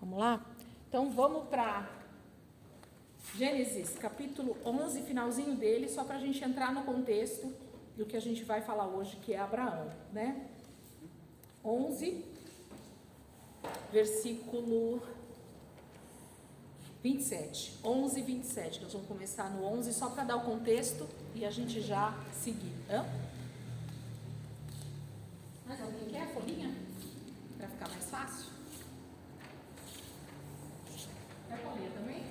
Vamos lá? Então vamos para Gênesis, capítulo 11, finalzinho dele, só para a gente entrar no contexto do que a gente vai falar hoje, que é Abraão, né? 11, versículo 27. 11, 27. Nós vamos começar no 11 só para dar o contexto e a gente já seguir. Mais alguém quer a folhinha? Para ficar mais fácil? Quer a Paulinha também?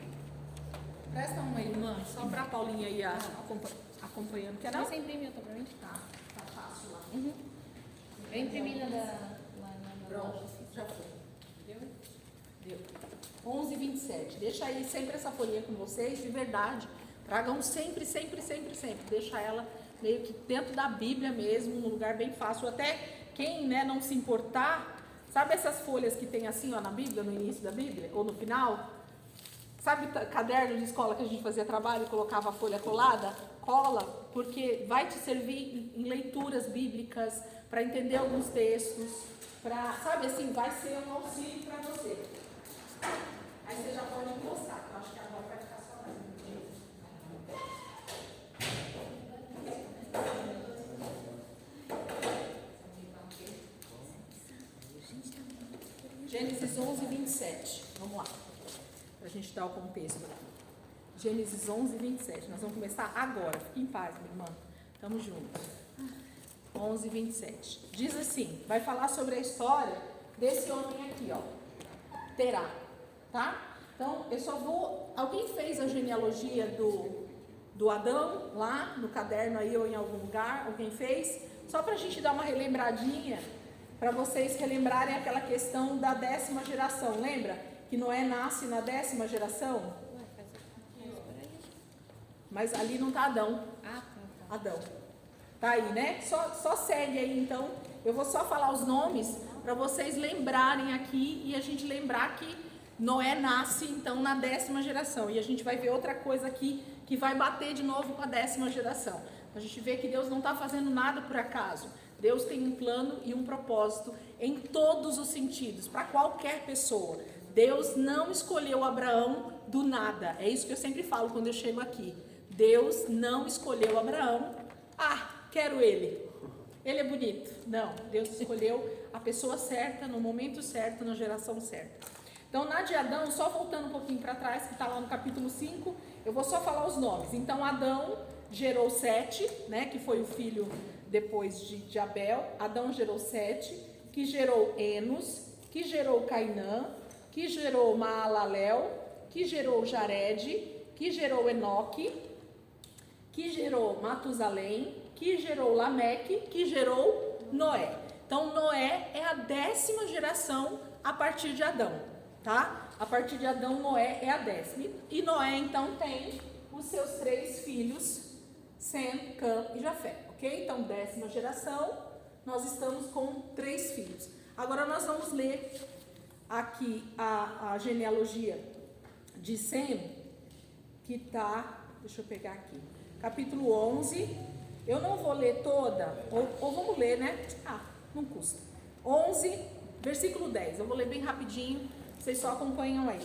Presta uma irmã, só para a Paulinha aí acompanhando. Quer não? Você imprime outra pra mim? Tá fácil lá. Uhum. Eu imprimi lá na Pronto, loja. já foi. Deu? 11, 27. Deixa aí sempre essa folhinha com vocês, de verdade. Tragam sempre. Deixa ela meio que dentro da Bíblia mesmo, num lugar bem fácil. Até quem não se importar, sabe essas folhas que tem assim na Bíblia, no início da Bíblia, ou no final? Sabe caderno de escola que a gente fazia trabalho e colocava a folha colada? Cola, porque vai te servir em leituras bíblicas, para entender alguns textos, sabe assim, vai ser um auxílio para você. Aí você já pode encostar, eu acho que agora vai ficar só mais um dia. Gênesis 11, 27. Vamos lá, para a gente dar o contexto aqui. Gênesis 11, 27. Nós vamos começar agora. Fique em paz, minha irmã. Estamos juntos. 11, 27. Diz assim, vai falar sobre a história desse homem aqui, ó. Terá, tá? Então, eu só vou... Alguém fez a genealogia do Adão lá no caderno aí ou em algum lugar? Alguém fez? Só para a gente dar uma relembradinha, para vocês relembrarem aquela questão da 10ª geração. Lembra? Que Noé nasce na 10ª geração? Mas ali não está Adão. Ah, tá. Adão. Tá aí, né? Só segue aí, então. Eu vou só falar os nomes para vocês lembrarem aqui e a gente lembrar que Noé nasce, então, na 10ª geração. E a gente vai ver outra coisa aqui que vai bater de novo com a 10ª geração. A gente vê que Deus não está fazendo nada por acaso. Deus tem um plano e um propósito em todos os sentidos, para qualquer pessoa. Deus não escolheu Abraão do nada. É isso que eu sempre falo quando eu chego aqui. Deus não escolheu Abraão. Quero ele. Ele é bonito. Não, Deus escolheu a pessoa certa, no momento certo, na geração certa. Então, na de Adão, só voltando um pouquinho para trás, que está lá no capítulo 5, eu vou só falar os nomes. Então, Adão gerou Sete, né, que foi o filho depois de Abel. Adão gerou Sete, que gerou Enos, que gerou Cainã, que gerou Maalalel, que gerou Jared, que gerou Enoque, que gerou Matusalém, que gerou Lameque, que gerou Noé. Então, Noé é a 10ª geração a partir de Adão, tá? A partir de Adão, Noé é a 10ª. E Noé, então, tem os seus 3 filhos, Sem, Cã e Jafé, ok? Então, 10ª geração, nós estamos com 3 filhos. Agora, nós vamos ler aqui a genealogia de Sem, que está, deixa eu pegar aqui, capítulo 11, eu não vou ler toda, ou vamos ler, né? Não custa. 11, versículo 10, eu vou ler bem rapidinho, vocês só acompanham aí.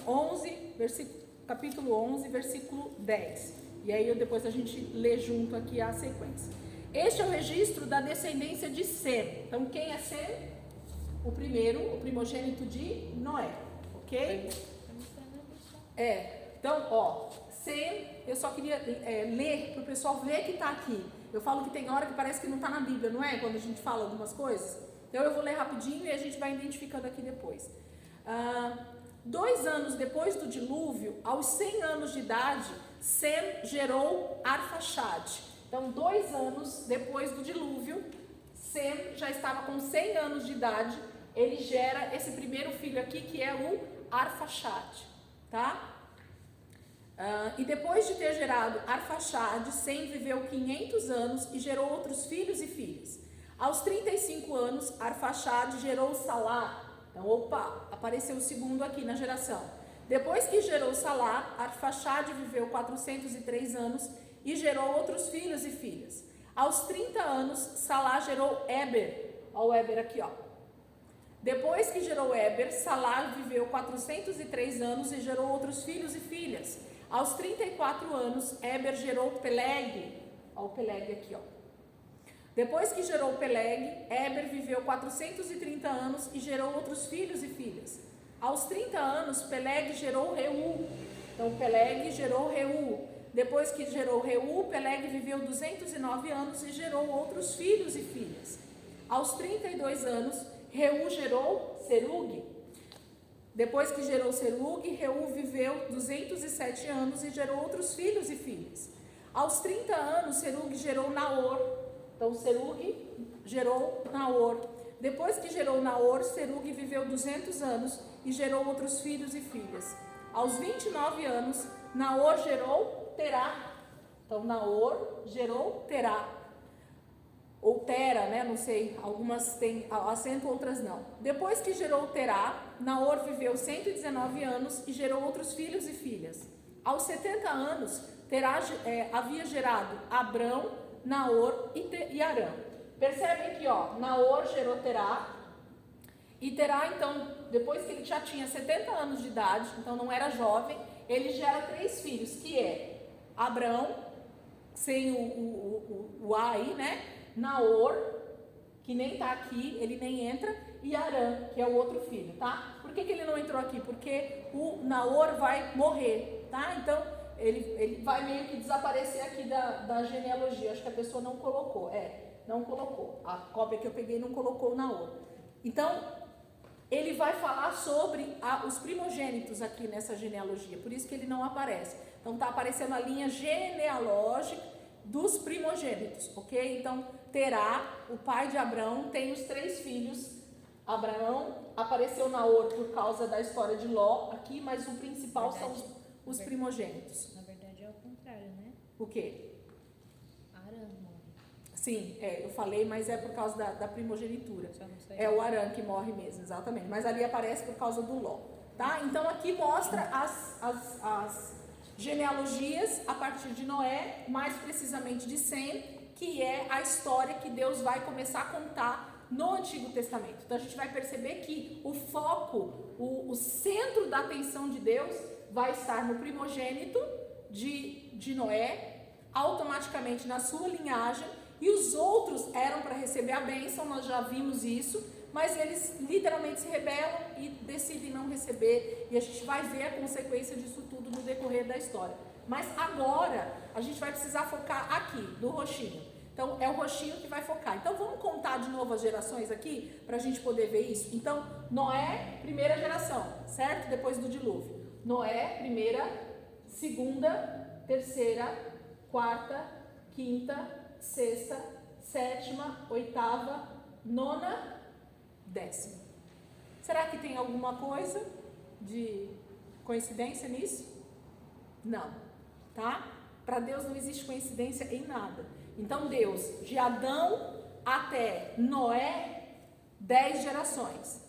Capítulo 11, versículo 10, e aí depois a gente lê junto aqui a sequência. Este é o registro da descendência de Sem. Então, quem é Sem? O primogênito de Noé, ok? Então, Sem, eu só queria ler para o pessoal ver que está aqui. Eu falo que tem hora que parece que não está na Bíblia, não é? Quando a gente fala algumas coisas. Então, eu vou ler rapidinho e a gente vai identificando aqui depois. 2 anos depois do dilúvio, aos 100 anos de idade, Sem gerou Arfaxade. Então, 2 anos depois do dilúvio, Sem já estava com 100 anos de idade, ele gera esse primeiro filho aqui, que é o Arfaxade, tá? E depois de ter gerado Arfaxade, Sem viveu 500 anos e gerou outros filhos e filhas. Aos 35 anos, Arfaxade gerou Salá. Então, apareceu o segundo aqui na geração. Depois que gerou Salá, Arfaxade viveu 403 anos e gerou outros filhos e filhas. Aos 30 anos, Salá gerou Éber. Olha o Éber aqui, ó. Depois que gerou Éber, Salá viveu 403 anos e gerou outros filhos e filhas. Aos 34 anos, Éber gerou Peleg. Olha o Peleg aqui, ó. Depois que gerou Peleg, Éber viveu 430 anos e gerou outros filhos e filhas. Aos 30 anos, Peleg gerou Reu. Então, Peleg gerou Reu. Depois que gerou Reu, Peleg viveu 209 anos e gerou outros filhos e filhas. Aos 32 anos, Reu gerou Serug. Depois que gerou Serug, Reu viveu 207 anos e gerou outros filhos e filhas. Aos 30 anos, Serug gerou Naor. Então, Serug gerou Naor. Depois que gerou Naor, Serug viveu 200 anos e gerou outros filhos e filhas. Aos 29 anos, Naor gerou Terá. Então, Naor gerou Terá. Ou Tera, né? Não sei, algumas têm acento, outras não. Depois que gerou Terá, Naor viveu 119 anos e gerou outros filhos e filhas. Aos 70 anos, Terá havia gerado Abrão, Naor e Arã. Percebem que, ó, Naor gerou Terá. E Terá, então, depois que ele já tinha 70 anos de idade, então não era jovem, ele gera 3 filhos, que é Abrão, sem o A aí, né? Naor, que nem tá aqui, ele nem entra, e Arã, que é o outro filho, tá? Por que ele não entrou aqui? Porque o Naor vai morrer, tá? Então, ele vai meio que desaparecer aqui da genealogia. Acho que a pessoa não colocou, não colocou. A cópia que eu peguei não colocou o Naor. Então, ele vai falar sobre os primogênitos aqui nessa genealogia, por isso que ele não aparece. Então, tá aparecendo a linha genealógica dos primogênitos, ok? Então, Terá, o pai de Abrão, tem os 3 filhos. Abraão, apareceu Naor por causa da história de Ló aqui, mas o principal são os primogênitos. Na verdade é o contrário, né? O quê? Arã morre. Sim, eu falei, mas é por causa da primogenitura. Só não sei. É o Arã que morre mesmo, exatamente. Mas ali aparece por causa do Ló, tá? Então, aqui mostra as genealogias a partir de Noé, mais precisamente de Sem, que é a história que Deus vai começar a contar no Antigo Testamento. Então a gente vai perceber que o foco, o centro da atenção de Deus vai estar no primogênito de Noé, automaticamente na sua linhagem, e os outros eram para receber a bênção, nós já vimos isso, mas eles literalmente se rebelam e decidem não receber, e a gente vai ver a consequência disso tudo no decorrer da história. Mas agora a gente vai precisar focar aqui, do roxinho. Então é o roxinho que vai focar. Então vamos contar de novo as gerações aqui, para a gente poder ver isso. Então, Noé, primeira geração, certo? Depois do dilúvio. Noé, primeira, segunda, terceira, quarta, quinta, sexta, sétima, oitava, nona, 10ª. Será que tem alguma coisa de coincidência nisso? Não, tá? Para Deus não existe coincidência em nada. Então Deus, de Adão até Noé, 10 gerações.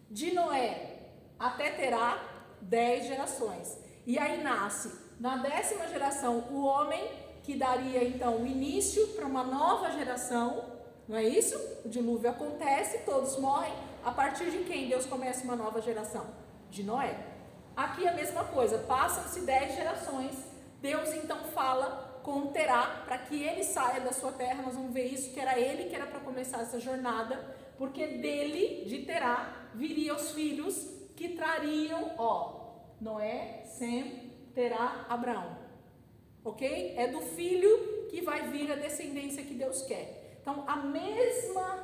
De Noé até Terá, 10 gerações. E aí nasce, na 10ª geração, o homem que daria então o início para uma nova geração. Não é isso? O dilúvio acontece, todos morrem. A partir de quem Deus começa uma nova geração? De Noé. Aqui a mesma coisa, passam-se 10 gerações, Deus então fala com Terá, para que ele saia da sua terra. Nós vamos ver isso, que era ele que era para começar essa jornada, porque dele, de Terá, viriam os filhos que trariam, Noé, Sem, Terá, Abraão. Ok? É do filho que vai vir a descendência que Deus quer. Então, a mesma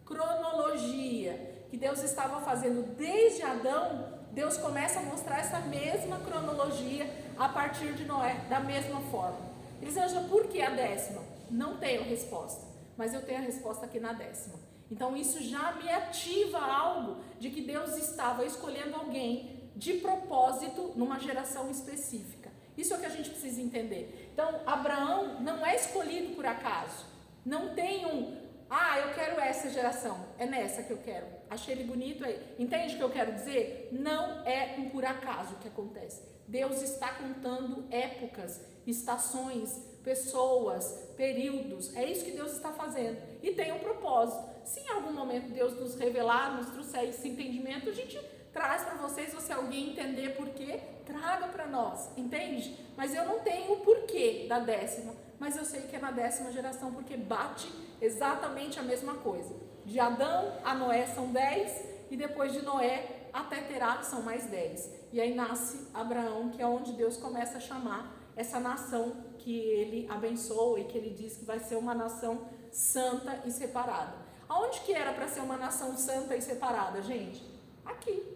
cronologia que Deus estava fazendo desde Adão, Deus começa a mostrar essa mesma cronologia a partir de Noé, da mesma forma. Eles acham, por que a 10ª? Não tenho resposta, mas eu tenho a resposta aqui na 10ª. Então, isso já me ativa algo de que Deus estava escolhendo alguém de propósito numa geração específica. Isso é o que a gente precisa entender. Então, Abraão não é escolhido por acaso. Não tem eu quero essa geração, é nessa que eu quero. achei ele bonito. Entende o que eu quero dizer? Não é um por acaso que acontece. Deus está contando épocas, estações, pessoas, períodos. É isso que Deus está fazendo. E tem um propósito. Se em algum momento Deus nos revelar, nos trouxer esse entendimento, a gente traz para vocês, ou se alguém entender por quê, traga para nós, entende? Mas eu não tenho o porquê da 10ª, mas eu sei que é na 10ª geração, porque bate exatamente a mesma coisa. De Adão a Noé são 10, e depois de Noé até Terá são mais 10. E aí nasce Abraão, que é onde Deus começa a chamar essa nação que ele abençoa e que ele diz que vai ser uma nação santa e separada. Aonde que era para ser uma nação santa e separada, gente? Aqui.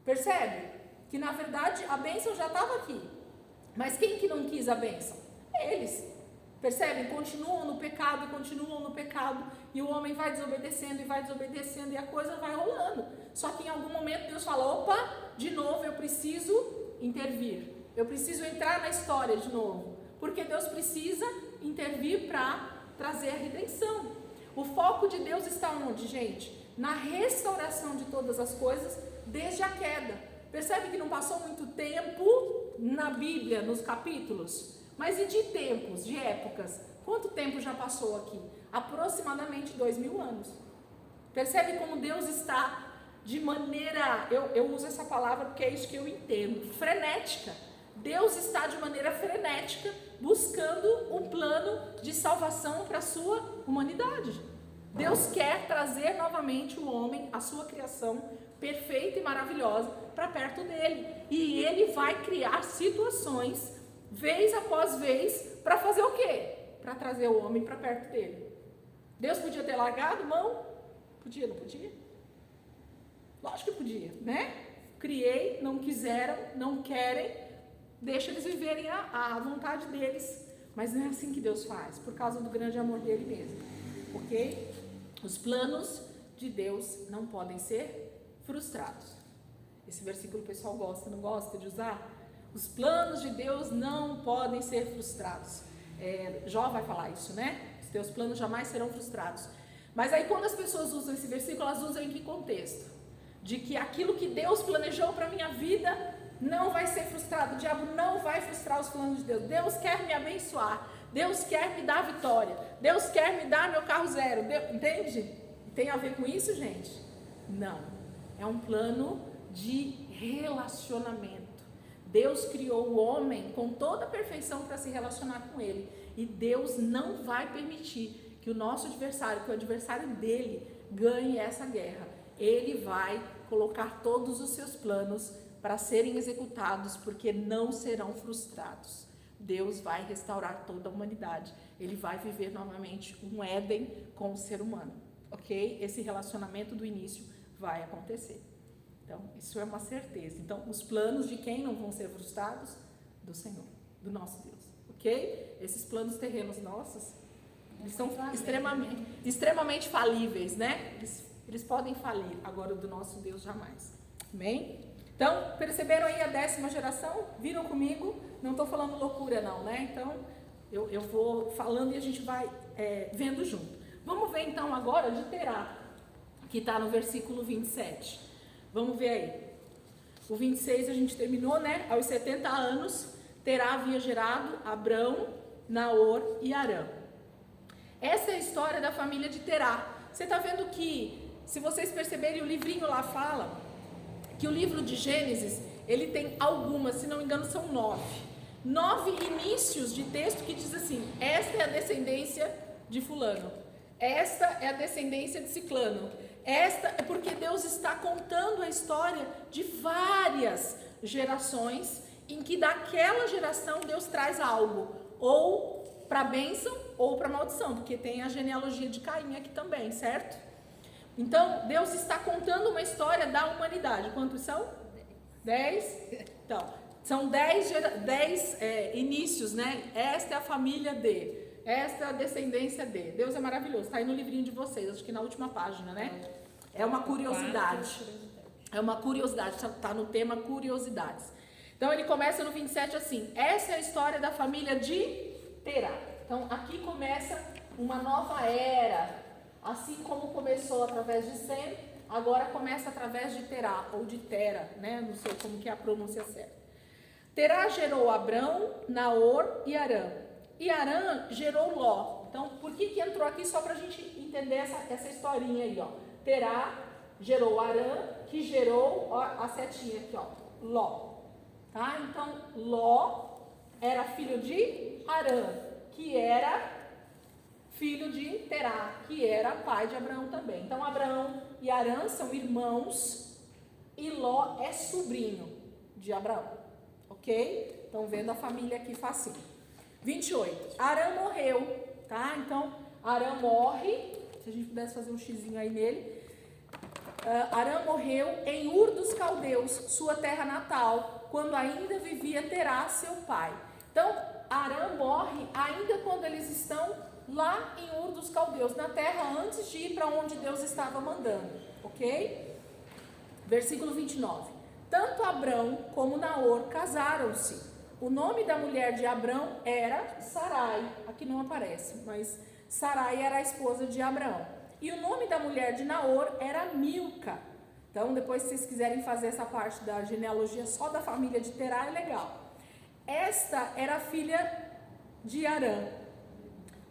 Percebe? Que na verdade a bênção já estava aqui. Mas quem que não quis a bênção? Eles. Percebem? Continuam no pecado, e o homem vai desobedecendo e a coisa vai rolando. Só que em algum momento Deus fala, opa, de novo eu preciso intervir. Eu preciso entrar na história de novo. Porque Deus precisa intervir para trazer a redenção. O foco de Deus está onde, gente? Na restauração de todas as coisas desde a queda. Percebe que não passou muito tempo na Bíblia, nos capítulos? Mas e de tempos, de épocas? Quanto tempo já passou aqui? Aproximadamente 2000 anos. Percebe como Deus está de maneira, eu uso essa palavra porque é isso que eu entendo, frenética. Deus está de maneira frenética buscando um plano de salvação para a sua humanidade. Deus quer trazer novamente o homem, a sua criação perfeita e maravilhosa, para perto dele. E ele vai criar situações, vez após vez, para fazer o quê? Para trazer o homem para perto dele. Deus podia ter largado mão? Podia, não podia? Lógico que podia, né? Criei, não quiseram, não querem, deixa eles viverem a vontade deles. Mas não é assim que Deus faz, por causa do grande amor dele mesmo. Ok? Os planos de Deus não podem ser frustrados. Esse versículo o pessoal gosta, não gosta de usar? Os planos de Deus não podem ser frustrados. Jó vai falar isso, né? Os teus planos jamais serão frustrados. Mas aí quando as pessoas usam esse versículo, elas usam em que contexto? De que aquilo que Deus planejou para a minha vida não vai ser frustrado. O diabo não vai frustrar os planos de Deus. Deus quer me abençoar. Deus quer me dar vitória. Deus quer me dar meu carro zero. Entende? Tem a ver com isso, gente? Não. É um plano de relacionamento. Deus criou o homem com toda a perfeição para se relacionar com ele. E Deus não vai permitir que o nosso adversário, que o adversário dele, ganhe essa guerra. Ele vai colocar todos os seus planos para serem executados, porque não serão frustrados. Deus vai restaurar toda a humanidade. Ele vai viver novamente um Éden com o ser humano. Ok? Esse relacionamento do início vai acontecer. Então, isso é uma certeza. Então, os planos de quem não vão ser frustrados? Do Senhor, do nosso Deus. Ok? Esses planos terrenos nossos, eles são extremamente falíveis, né? Eles podem falir, agora o do nosso Deus jamais. Amém? Então, perceberam aí a 10ª geração? Viram comigo? Não estou falando loucura não, né? Então, eu vou falando e a gente vai vendo junto. Vamos ver então agora de Terá, que está no versículo 27. Vamos ver aí. O 26 a gente terminou, né? Aos 70 anos, Terá havia gerado Abrão, Naor e Arã. Essa é a história da família de Terá. Você está vendo que, se vocês perceberem, o livrinho lá fala que o livro de Gênesis, ele tem algumas, se não me engano são 9 inícios de texto que diz assim, esta é a descendência de fulano, esta é a descendência de ciclano, esta é porque Deus está contando a história de várias gerações, em que daquela geração Deus traz algo, ou para bênção ou para maldição, porque tem a genealogia de Caim aqui também, certo? Então, Deus está contando uma história da humanidade. Quantos são? 10? Então, são 10 inícios, né? Esta é a família de, esta é a descendência de. Deus é maravilhoso, está aí no livrinho de vocês, acho que na última página, né? É uma curiosidade. É uma curiosidade, está no tema curiosidades. Então, ele começa no 27 assim, essa é a história da família de Terá. Então, aqui começa uma nova era. Assim como começou através de Sem, agora começa através de Terá, ou de Tera, né? Não sei como que é a pronúncia certa. Terá gerou Abrão, Naor e Harã. E Harã gerou Ló. Então, por que entrou aqui? Só para a gente entender essa historinha aí, ó. Terá gerou Harã, que gerou, ó, a setinha aqui, ó, Ló. Tá? Então, Ló era filho de Harã, que era filho de Terá, que era pai de Abraão também. Então, Abraão e Harã são irmãos e Ló é sobrinho de Abraão. Ok? Estão vendo a família aqui facinho. 28. Harã morreu, tá? Então, Harã morre. Se a gente pudesse fazer um xizinho aí nele. Harã morreu em Ur dos Caldeus, sua terra natal, quando ainda vivia Terá, seu pai. Então, Harã morre ainda quando eles estão lá em Ur dos Caldeus, na terra antes de ir para onde Deus estava mandando, ok? Versículo 29. Tanto Abrão como Naor casaram-se. O nome da mulher de Abrão era Sarai, aqui não aparece, mas Sarai era a esposa de Abraão. E o nome da mulher de Naor era Milca. Então, depois, se vocês quiserem fazer essa parte da genealogia só da família de Terá, é legal. Esta era filha de Harã,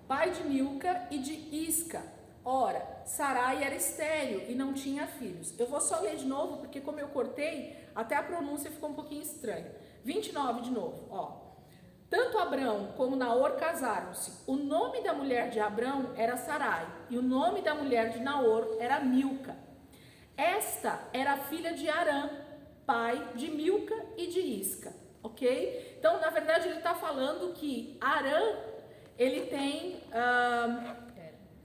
pai de Milca e de Isca. Ora, Sarai era estéril e não tinha filhos. Eu vou só ler de novo, porque como eu cortei, até a pronúncia ficou um pouquinho estranha. 29 de novo, ó. Tanto Abrão como Naor casaram-se. O nome da mulher de Abrão era Sarai, e o nome da mulher de Naor era Milca. Esta era filha de Harã, pai de Milca e de Isca, ok? Então, na verdade, ele está falando que Harã, ele tem...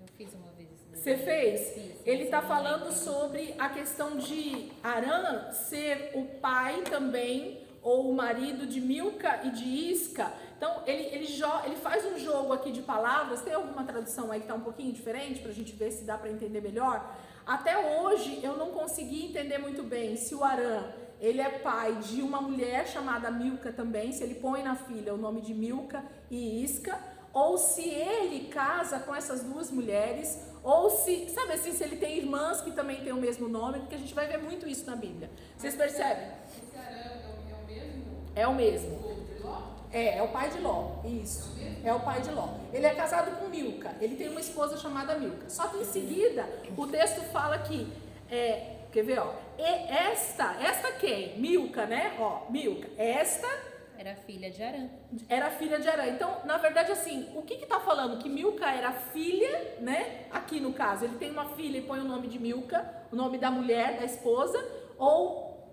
Eu fiz uma vez isso. Você fez? Fiz, ele está falando sobre a questão de Harã ser o pai também, ou o marido de Milca e de Isca. Então, ele faz um jogo aqui de palavras. Tem alguma tradução aí que está um pouquinho diferente, para a gente ver se dá para entender melhor? Até hoje, eu não consegui entender muito bem se o Harã, ele é pai de uma mulher chamada Milca também, se ele põe na filha o nome de Milca e Isca, ou se ele casa com essas duas mulheres, ou se, sabe assim, se ele tem irmãs que também têm o mesmo nome, porque a gente vai ver muito isso na Bíblia. Vocês percebem? Esse Harã é o mesmo? É o mesmo. O de Ló? É o pai de Ló, isso. É o pai de Ló. Ele é casado com Milca, ele tem uma esposa chamada Milca. Só que em seguida, o texto fala que, quer ver, ó, esta quem? Milca, né? Ó, Milca, esta Era filha de Harã. era filha de Harã. Então, na verdade, assim, o que está falando? Que Milca era filha, né? Aqui no caso, ele tem uma filha e põe o nome de Milca, o nome da mulher, da esposa, ou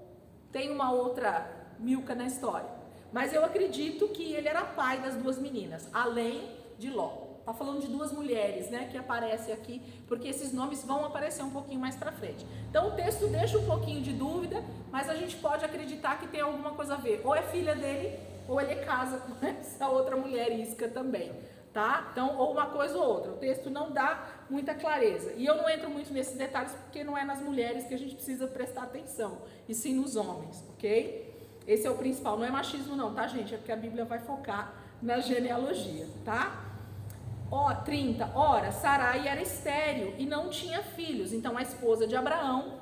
tem uma outra Milca na história. Mas eu acredito que ele era pai das duas meninas, além de Ló. Tá falando de duas mulheres, né, que aparecem aqui, porque esses nomes vão aparecer um pouquinho mais para frente. Então o texto deixa um pouquinho de dúvida, mas a gente pode acreditar que tem alguma coisa a ver. Ou é filha dele, ou ele casa com essa outra mulher, Isca também, tá? Então, ou uma coisa ou outra. O texto não dá muita clareza. E eu não entro muito nesses detalhes, porque não é nas mulheres que a gente precisa prestar atenção, e sim nos homens, ok? Esse é o principal, não é machismo não, tá, gente? É porque a Bíblia vai focar na genealogia, tá? Ó, 30. Ora, Sarai era estéril e não tinha filhos. Então, a esposa de Abraão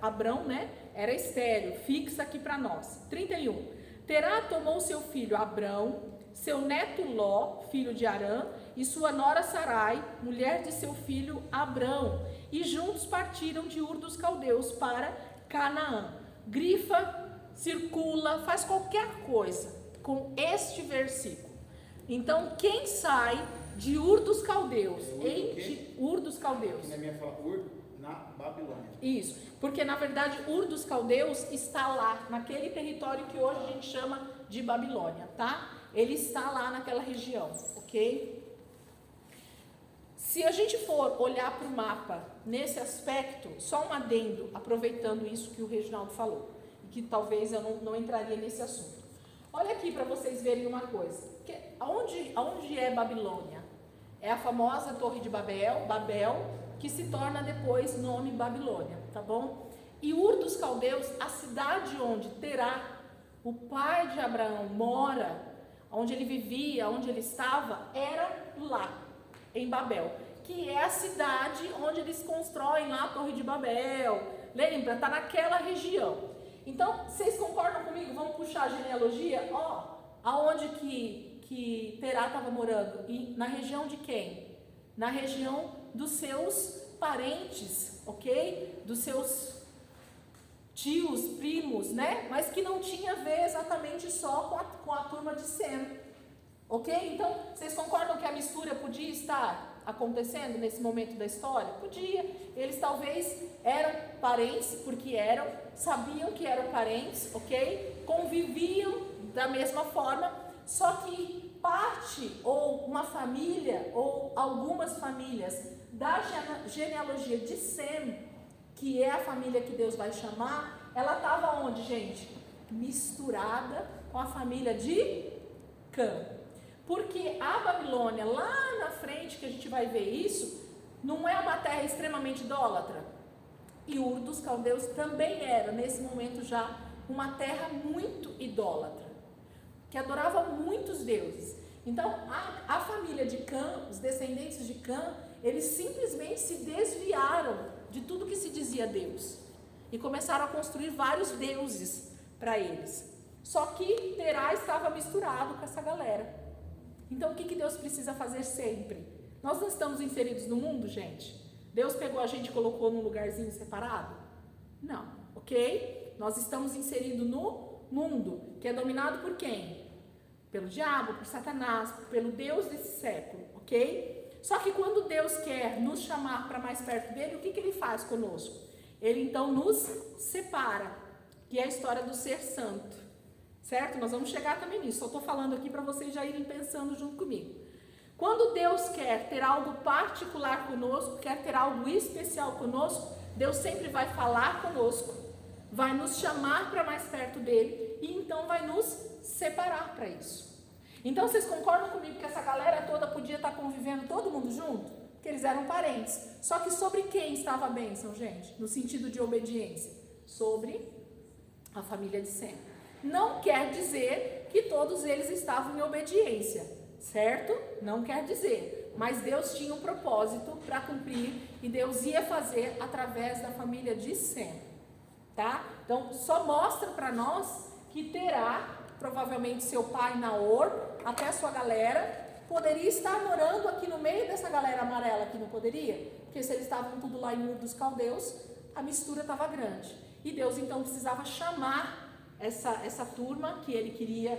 Abrão, né? Era estéril. Fixa aqui para nós. 31. Terá tomou seu filho Abrão, seu neto Ló, filho de Harã, e sua nora Sarai, mulher de seu filho Abrão, e juntos partiram de Ur dos Caldeus para Canaã. Grifa, circula, faz qualquer coisa com este versículo. Então, quem sai de Ur dos Caldeus, Ur dos Caldeus. Aqui na minha fala Ur, na Babilônia. Isso, porque na verdade Ur dos Caldeus está lá, naquele território que hoje a gente chama de Babilônia, tá? Ele está lá naquela região, ok? Se a gente for olhar para o mapa nesse aspecto, só um adendo, aproveitando isso que o Reginaldo falou, e que talvez eu não entraria nesse assunto. Olha aqui para vocês verem uma coisa. Aonde é Babilônia? É a famosa Torre de Babel, que se torna depois nome Babilônia, tá bom? E Ur dos Caldeus, a cidade onde Terá, o pai de Abraão, mora, onde ele vivia, onde ele estava, era lá, em Babel. que é a cidade onde eles constroem lá a Torre de Babel. Lembra? Está naquela região. Então, vocês concordam comigo? Vamos puxar a genealogia? Ó, aonde que Terá estava morando? E na região de quem? Na região dos seus parentes, ok? Dos seus tios, primos, né? Mas que não tinha a ver exatamente só com a turma de Sem, ok? Então, vocês concordam que a mistura podia estar acontecendo nesse momento da história? Podia. Eles talvez eram parentes, porque sabiam que eram parentes, ok? Conviviam da mesma forma, só que parte ou uma família ou algumas famílias da genealogia de Sem, que é a família que Deus vai chamar, ela estava onde, gente? Misturada com a família de Cã. Porque a Babilônia, lá na frente, que a gente vai ver isso, não é uma terra extremamente idólatra. E Ur dos Caldeus também era, nesse momento já, uma terra muito idólatra, que adorava muitos deuses. Então, a família de Cã, os descendentes de Cã, eles simplesmente se desviaram de tudo que se dizia Deus e começaram a construir vários deuses para eles. Só que Terá estava misturado com essa galera. Então, o que Deus precisa fazer sempre? Nós não estamos inseridos no mundo, gente? Deus pegou a gente e colocou num lugarzinho separado? Não, ok? Nós estamos inseridos no mundo, que é dominado por quem? Pelo diabo, por Satanás, pelo Deus desse século, ok? Só que quando Deus quer nos chamar para mais perto dele, o que ele faz conosco? Ele então nos separa, que é a história do ser santo, certo? Nós vamos chegar também nisso, só estou falando aqui para vocês já irem pensando junto comigo. Quando Deus quer ter algo particular conosco, quer ter algo especial conosco, Deus sempre vai falar conosco, vai nos chamar para mais perto dele e então vai nos separar para isso. Então vocês concordam comigo que essa galera toda podia estar convivendo todo mundo junto? Porque eles eram parentes. Só que sobre quem estava a bênção, gente? No sentido de obediência? Sobre a família de Sem. Não quer dizer que todos eles estavam em obediência, certo? Não quer dizer. Mas Deus tinha um propósito para cumprir e Deus ia fazer através da família de Sem, tá? Então só mostra para nós que Terá, provavelmente seu pai Naor, até a sua galera, poderia estar morando aqui no meio dessa galera amarela aqui, não poderia? Porque se eles estavam tudo lá em Ur dos Caldeus, a mistura estava grande. E Deus então precisava chamar essa turma, que ele queria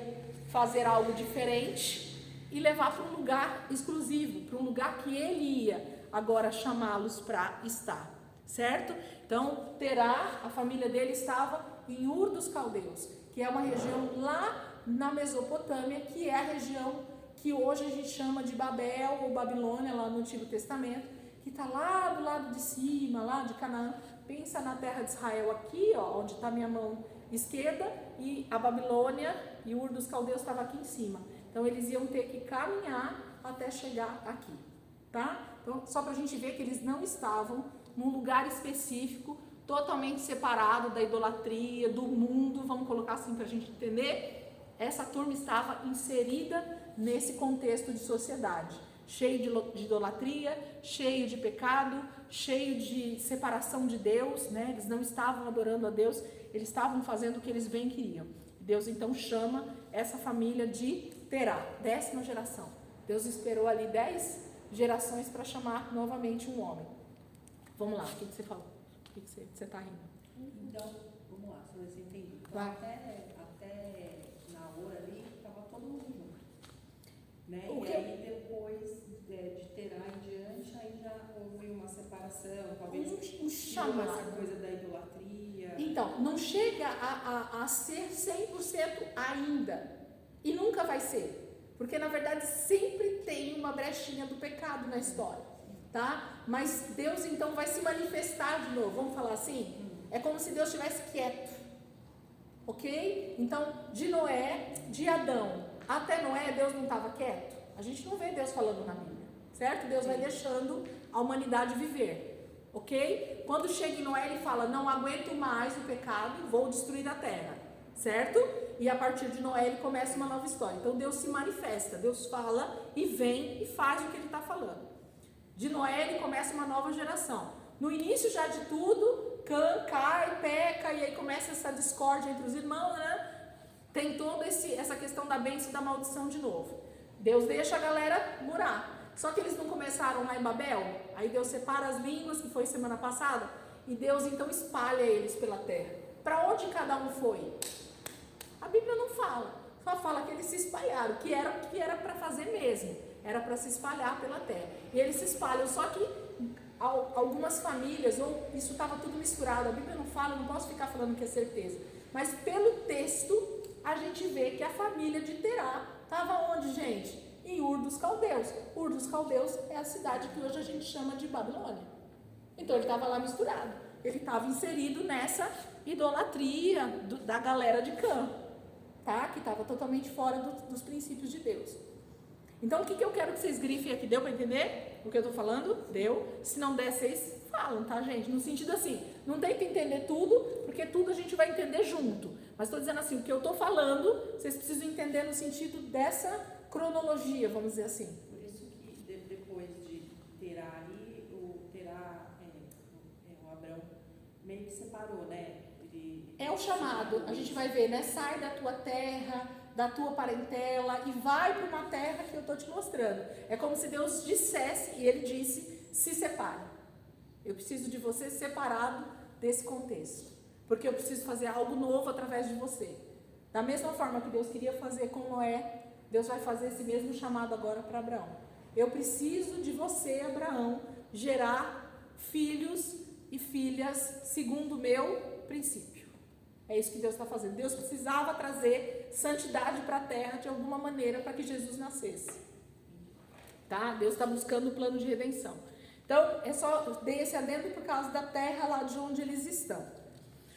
fazer algo diferente, e levar para um lugar exclusivo, para um lugar que ele ia agora chamá-los para estar, certo? Então, Terá, a família dele estava em Ur dos Caldeus, que é uma região lá na Mesopotâmia, que é a região que hoje a gente chama de Babel ou Babilônia, lá no Antigo Testamento, que está lá do lado de cima, lá de Canaã. Pensa na terra de Israel aqui, ó, onde está minha mão esquerda, e a Babilônia e Ur dos Caldeus estava aqui em cima. Então, eles iam ter que caminhar até chegar aqui, tá? Então, só para a gente ver que eles não estavam num lugar específico, totalmente separado da idolatria, do mundo, vamos colocar assim para a gente entender. Essa turma estava inserida nesse contexto de sociedade, cheio de idolatria, cheio de pecado, cheio de separação de Deus, né? Eles não estavam adorando a Deus, eles estavam fazendo o que eles bem queriam. Deus então chama essa família de Terá, 10ª geração. Deus esperou ali 10 gerações para chamar novamente um homem. Vamos lá, o que você falou? O que você está rindo? Então, vamos lá, só ver se eu entendi. Então, Vai. até na hora ali, estava todo mundo junto. Né? O E quê? aí, depois de Terá em diante, aí já houve uma separação, talvez Um chamado. essa coisa da idolatria. Então, não chega a ser 100% ainda. E nunca vai ser. Porque, na verdade, sempre tem uma brechinha do pecado na história. Tá? Mas Deus, então, vai se manifestar de novo. Vamos falar assim? É como se Deus estivesse quieto. Ok? Então, de Noé, de Adão até Noé, Deus não estava quieto? A gente não vê Deus falando na Bíblia. Certo? Deus vai deixando a humanidade viver. Ok? Quando chega em Noé, ele fala, não aguento mais o pecado, vou destruir a terra. Certo? E a partir de Noé ele começa uma nova história. Então Deus se manifesta, Deus fala e vem e faz o que ele está falando. De Noé ele começa uma nova geração. No início já de tudo, Cã cai, peca, e aí começa essa discórdia entre os irmãos, né? Tem toda essa questão da bênção e da maldição de novo. Deus deixa a galera morar. Só que eles não começaram lá em Babel? Aí Deus separa as línguas, que foi semana passada, e Deus então espalha eles pela terra. Para onde cada um foi? A Bíblia não fala. Só fala que eles se espalharam, que era para fazer mesmo. Era para se espalhar pela terra. E eles se espalham, só que algumas famílias, ou isso estava tudo misturado, a Bíblia não fala, eu não posso ficar falando que é certeza. Mas pelo texto, a gente vê que a família de Terá estava onde, gente? Em Ur dos Caldeus. Ur dos Caldeus é a cidade que hoje a gente chama de Babilônia. Então ele estava lá misturado. Ele estava inserido nessa idolatria da galera de Cã, tá? Que estava totalmente fora dos princípios de Deus. Então o que eu quero que vocês grifem aqui? Deu para entender o que eu estou falando? Deu. Se não der, vocês falam, tá, gente? No sentido assim, não tem que entender tudo, porque tudo a gente vai entender junto. Mas estou dizendo assim, o que eu estou falando, vocês precisam entender no sentido dessa cronologia, vamos dizer assim. Por isso que depois de Terá ali, o Abrão meio que separou, né? É o chamado, a gente vai ver, né? Sai da tua terra, da tua parentela e vai para uma terra que eu estou te mostrando. É como se Deus dissesse, e ele disse, se separe. Eu preciso de você separado desse contexto, porque eu preciso fazer algo novo através de você. Da mesma forma que Deus queria fazer com Noé, Deus vai fazer esse mesmo chamado agora para Abraão. Eu preciso de você, Abraão, gerar filhos e filhas segundo o meu princípio. É isso que Deus está fazendo. Deus precisava trazer santidade para a terra de alguma maneira para que Jesus nascesse. Tá? Deus está buscando o plano de redenção. Então, dei esse adendo por causa da terra lá de onde eles estão.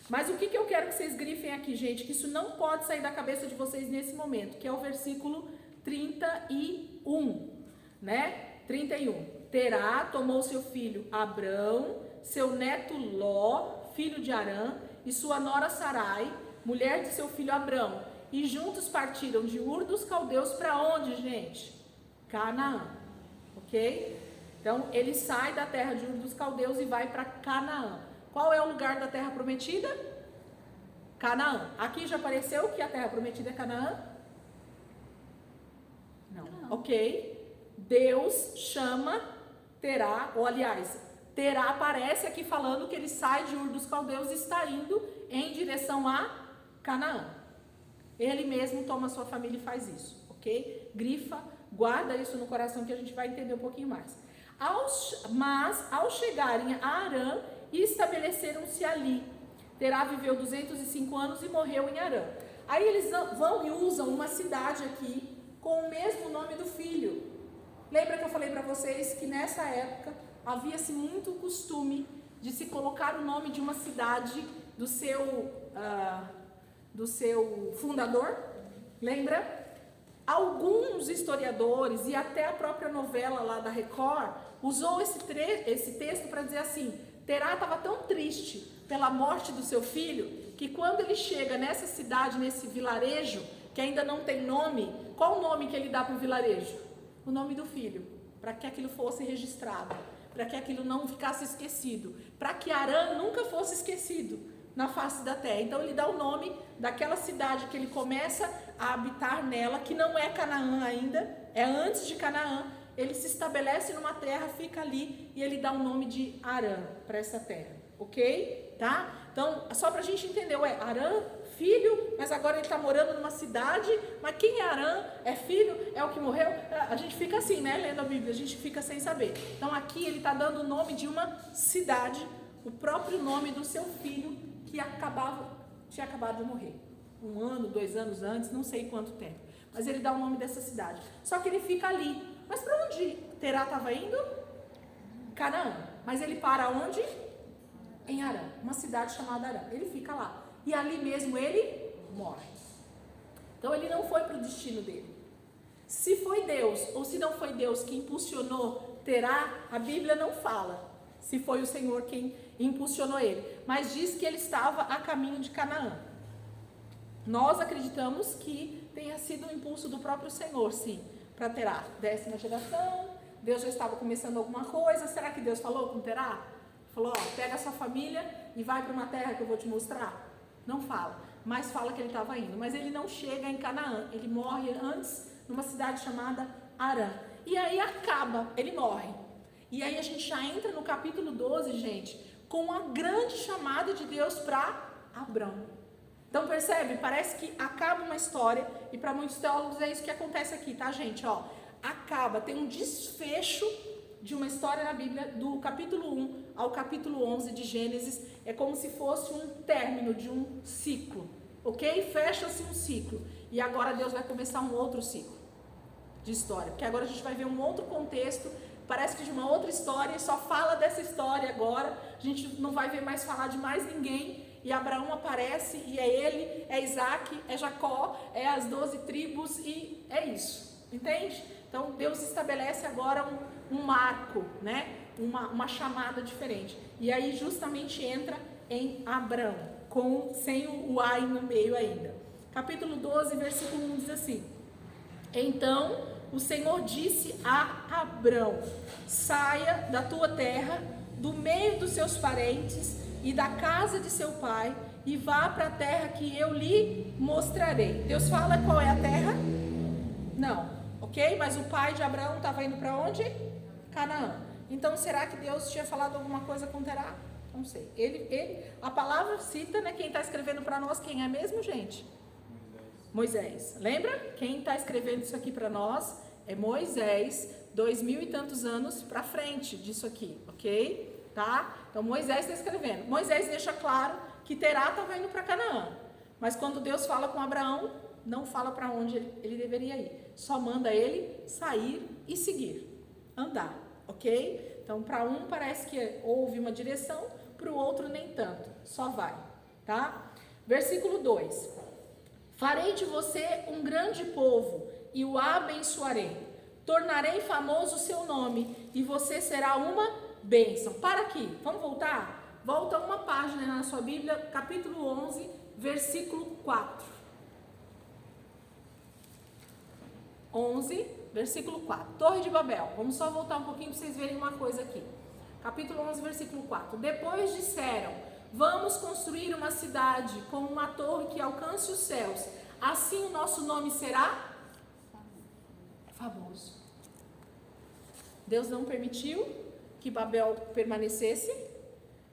Mas o que eu quero que vocês grifem aqui, gente, que isso não pode sair da cabeça de vocês nesse momento, que é o versículo 31, né? 31. Terá tomou seu filho Abrão, seu neto Ló, filho de Arã, e sua nora Sarai, mulher de seu filho Abrão, e juntos partiram de Ur dos Caldeus para onde, gente? Canaã, ok? Então, ele sai da terra de Ur dos Caldeus e vai para Canaã. Qual é o lugar da terra prometida? Canaã. Aqui já apareceu que a terra prometida é Canaã? Não. Ok. Deus chama Terá, ou aliás, Terá aparece aqui falando que ele sai de Ur dos Caldeus e está indo em direção a Canaã. Ele mesmo toma sua família e faz isso, ok? Grifa, guarda isso no coração que a gente vai entender um pouquinho mais. Mas, ao chegarem a Arã, estabeleceram-se ali. Terá viveu 205 anos e morreu em Arã. Aí eles vão e usam uma cidade aqui com o mesmo nome do filho. Lembra que eu falei para vocês que nessa época havia-se muito costume de se colocar o nome de uma cidade do seu fundador? Lembra? Alguns historiadores e até a própria novela lá da Record usou esse texto para dizer assim: Terá estava tão triste pela morte do seu filho que quando ele chega nessa cidade, nesse vilarejo que ainda não tem nome, qual o nome que ele dá para o vilarejo? O nome do filho, para que aquilo fosse registrado, para que aquilo não ficasse esquecido, para que Arã nunca fosse esquecido na face da terra. Então ele dá o nome daquela cidade que ele começa a habitar nela, que não é Canaã ainda, é antes de Canaã. Ele se estabelece numa terra, fica ali e ele dá o nome de Arã para essa terra, ok? Tá? Então, só para a gente entender, Arã, filho, mas agora ele está morando numa cidade, mas quem é Arã? É filho? É o que morreu? A gente fica assim, né? Lendo a Bíblia, a gente fica sem saber. Então aqui ele está dando o nome de uma cidade, o próprio nome do seu filho que tinha acabado de morrer. 1 ano, 2 anos antes, não sei quanto tempo. Mas ele dá o nome dessa cidade. Só que ele fica ali. Mas para onde Terá estava indo? Canaã. Mas ele para onde? Em Arã, uma cidade chamada Arã. Ele fica lá. E ali mesmo ele morre. Então ele não foi para o destino dele. Se foi Deus ou se não foi Deus que impulsionou Terá, a Bíblia não fala se foi o Senhor quem impulsionou ele. Mas diz que ele estava a caminho de Canaã. Nós acreditamos que tenha sido um impulso do próprio Senhor, sim, para Terá. 10ª geração, Deus já estava começando alguma coisa. Será que Deus falou com Terá? Falou, ó, pega a sua família e vai para uma terra que eu vou te mostrar. Não fala, mas fala que ele estava indo. Mas ele não chega em Canaã, ele morre antes numa cidade chamada Arã. E aí acaba, ele morre. E aí a gente já entra no capítulo 12, gente, com uma grande chamada de Deus para Abrão. Então percebe, parece que acaba uma história, e para muitos teólogos é isso que acontece aqui, tá, gente? Ó, acaba, tem um desfecho de uma história na Bíblia, do capítulo 1 ao capítulo 11 de Gênesis, é como se fosse um término de um ciclo, ok? Fecha-se um ciclo, e agora Deus vai começar um outro ciclo de história, porque agora a gente vai ver um outro contexto, parece que de uma outra história, só fala dessa história agora, a gente não vai ver mais falar de mais ninguém, e Abraão aparece, e é ele, é Isaac, é Jacó, é as 12 tribos, e é isso, entende? Então Deus estabelece agora um marco, né? Uma chamada diferente, e aí justamente entra em Abrão, sem o ai no meio ainda. Capítulo 12, versículo 1 diz assim: então o Senhor disse a Abrão: saia da tua terra, do meio dos seus parentes e da casa de seu pai, e vá para a terra que eu lhe mostrarei. Deus fala qual é a terra? Não, ok? Mas o pai de Abraão estava indo para onde? Canaã. Então será que Deus tinha falado alguma coisa com Terá? Não sei. A palavra cita, né? Quem está escrevendo para nós, quem é mesmo, gente? Moisés. Lembra? Quem está escrevendo isso aqui para nós é Moisés, 2000 e tantos anos para frente disso aqui, ok? Tá? Então Moisés está escrevendo. Moisés deixa claro que Terá estava indo para Canaã, mas quando Deus fala com Abraão, não fala para onde ele deveria ir, só manda ele sair e seguir, andar, ok? Então para um parece que houve uma direção, para o outro nem tanto, só vai, tá? Versículo 2: farei de você um grande povo e o abençoarei, tornarei famoso o seu nome e você será uma bênção. Para aqui, vamos voltar? Volta uma página na sua Bíblia, capítulo 11, versículo 4. 11, versículo 4. Torre de Babel. Vamos só voltar um pouquinho para vocês verem uma coisa aqui. Capítulo 11, versículo 4. Depois disseram: vamos construir uma cidade com uma torre que alcance os céus. Assim o nosso nome será famoso. Deus não permitiu que Babel permanecesse,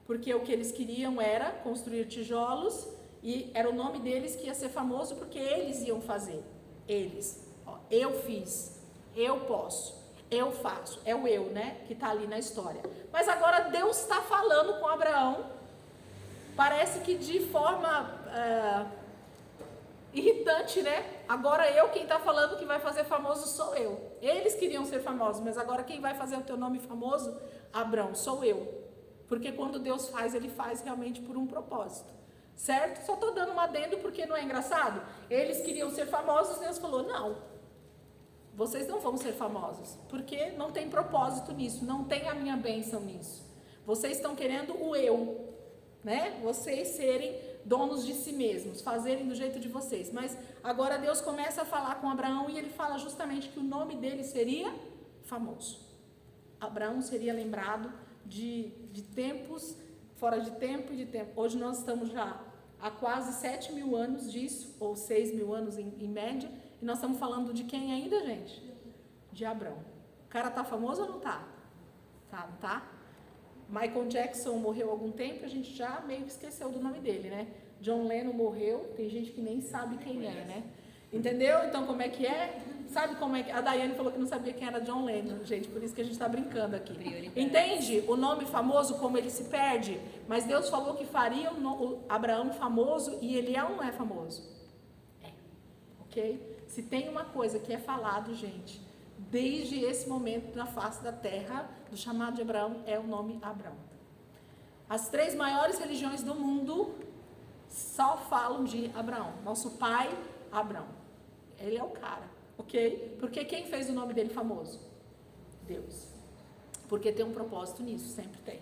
porque o que eles queriam era construir tijolos, e era o nome deles que ia ser famoso, porque eles iam fazer. Eles. Ó, eu fiz, eu posso, eu faço. É o eu, né? Que está ali na história. Mas agora Deus está falando com Abraão, parece que de forma irritante, né? Agora quem está falando que vai fazer famoso sou eu. Eles queriam ser famosos, mas agora quem vai fazer o teu nome famoso, Abrão, sou eu. Porque quando Deus faz, ele faz realmente por um propósito, certo? Só estou dando um adendo porque não é engraçado? Eles queriam ser famosos, Deus falou: não, vocês não vão ser famosos, porque não tem propósito nisso, não tem a minha bênção nisso. Vocês estão querendo o eu, né? Vocês serem donos de si mesmos, fazerem do jeito de vocês. Mas agora Deus começa a falar com Abraão e ele fala justamente que o nome dele seria famoso. Abraão seria lembrado de tempos, fora de tempo e de tempo. Hoje nós estamos já há quase 7.000 anos disso, ou 6.000 anos em média, e nós estamos falando de quem ainda, gente? De Abraão. O cara tá famoso ou não tá? Tá, não tá? Michael Jackson morreu há algum tempo, a gente já meio que esqueceu do nome dele, né? John Lennon morreu, tem gente que nem sabe quem é, né? Entendeu? Então como é que é? Sabe como é que... A Daiane falou que não sabia quem era John Lennon, gente, por isso que a gente está brincando aqui. Entende? O nome famoso, como ele se perde, mas Deus falou que faria o Abraão famoso, e ele é ou não é famoso? É. Ok? Se tem uma coisa que é falado, gente, desde esse momento na face da terra, do chamado de Abraão, é o nome Abraão. As 3 maiores religiões do mundo só falam de Abraão. Nosso pai, Abraão. Ele é o cara, ok? Porque quem fez o nome dele famoso? Deus. Porque tem um propósito nisso, sempre tem.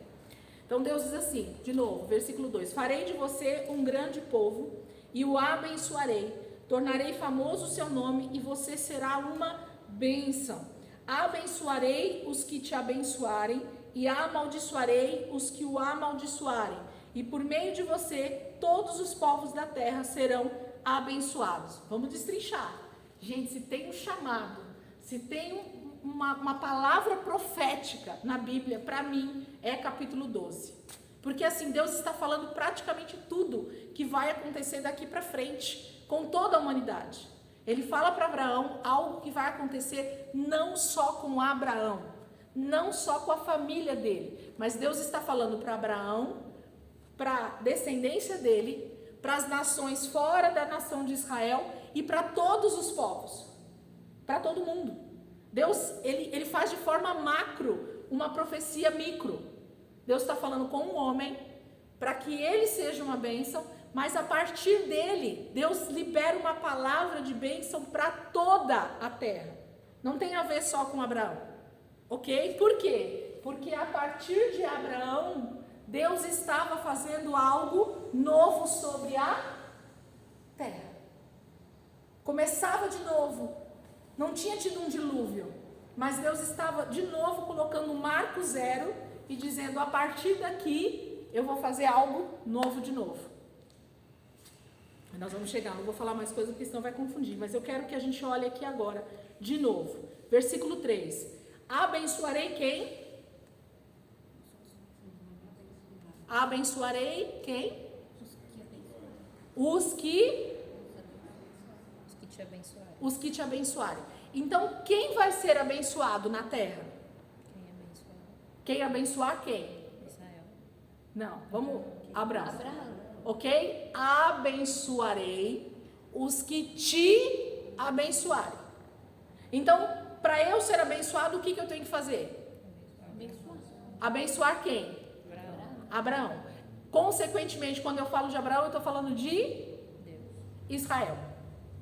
Então Deus diz assim, de novo, versículo 2: farei de você um grande povo e o abençoarei, tornarei famoso o seu nome e você será uma bênção. Abençoarei os que te abençoarem e amaldiçoarei os que o amaldiçoarem. E por meio de você, todos os povos da terra serão abençoados. Vamos destrinchar. Gente, se tem um chamado, se tem uma palavra profética na Bíblia, para mim, é capítulo 12. Porque assim, Deus está falando praticamente tudo que vai acontecer daqui para frente, com toda a humanidade. Ele fala para Abraão algo que vai acontecer não só com Abraão, não só com a família dele, mas Deus está falando para Abraão, para a descendência dele, para as nações fora da nação de Israel e para todos os povos, para todo mundo. Deus, ele faz de forma macro uma profecia micro. Deus está falando com um homem para que ele seja uma bênção, mas a partir dele, Deus libera uma palavra de bênção para toda a terra. Não tem a ver só com Abraão, ok? Por quê? Porque a partir de Abraão, Deus estava fazendo algo novo sobre a terra. Começava de novo. Não tinha tido um dilúvio, mas Deus estava de novo colocando um marco zero e dizendo, a partir daqui eu vou fazer algo novo de novo. Nós vamos chegar, não vou falar mais coisa porque senão vai confundir, mas eu quero que a gente olhe aqui agora, de novo. Versículo 3. Abençoarei quem? Abençoarei quem? Os que te abençoarem. Os que te abençoarem. Então, quem vai ser abençoado na terra? Quem abençoar? Quem abençoar quem? Israel. Não, vamos, Abraão. Abraão. Ok? Abençoarei os que te abençoarem. Então, para eu ser abençoado, o que eu tenho que fazer? Abençoar. Abençoar quem? Abraão. Consequentemente, quando eu falo de Abraão, eu estou falando de Deus. Israel.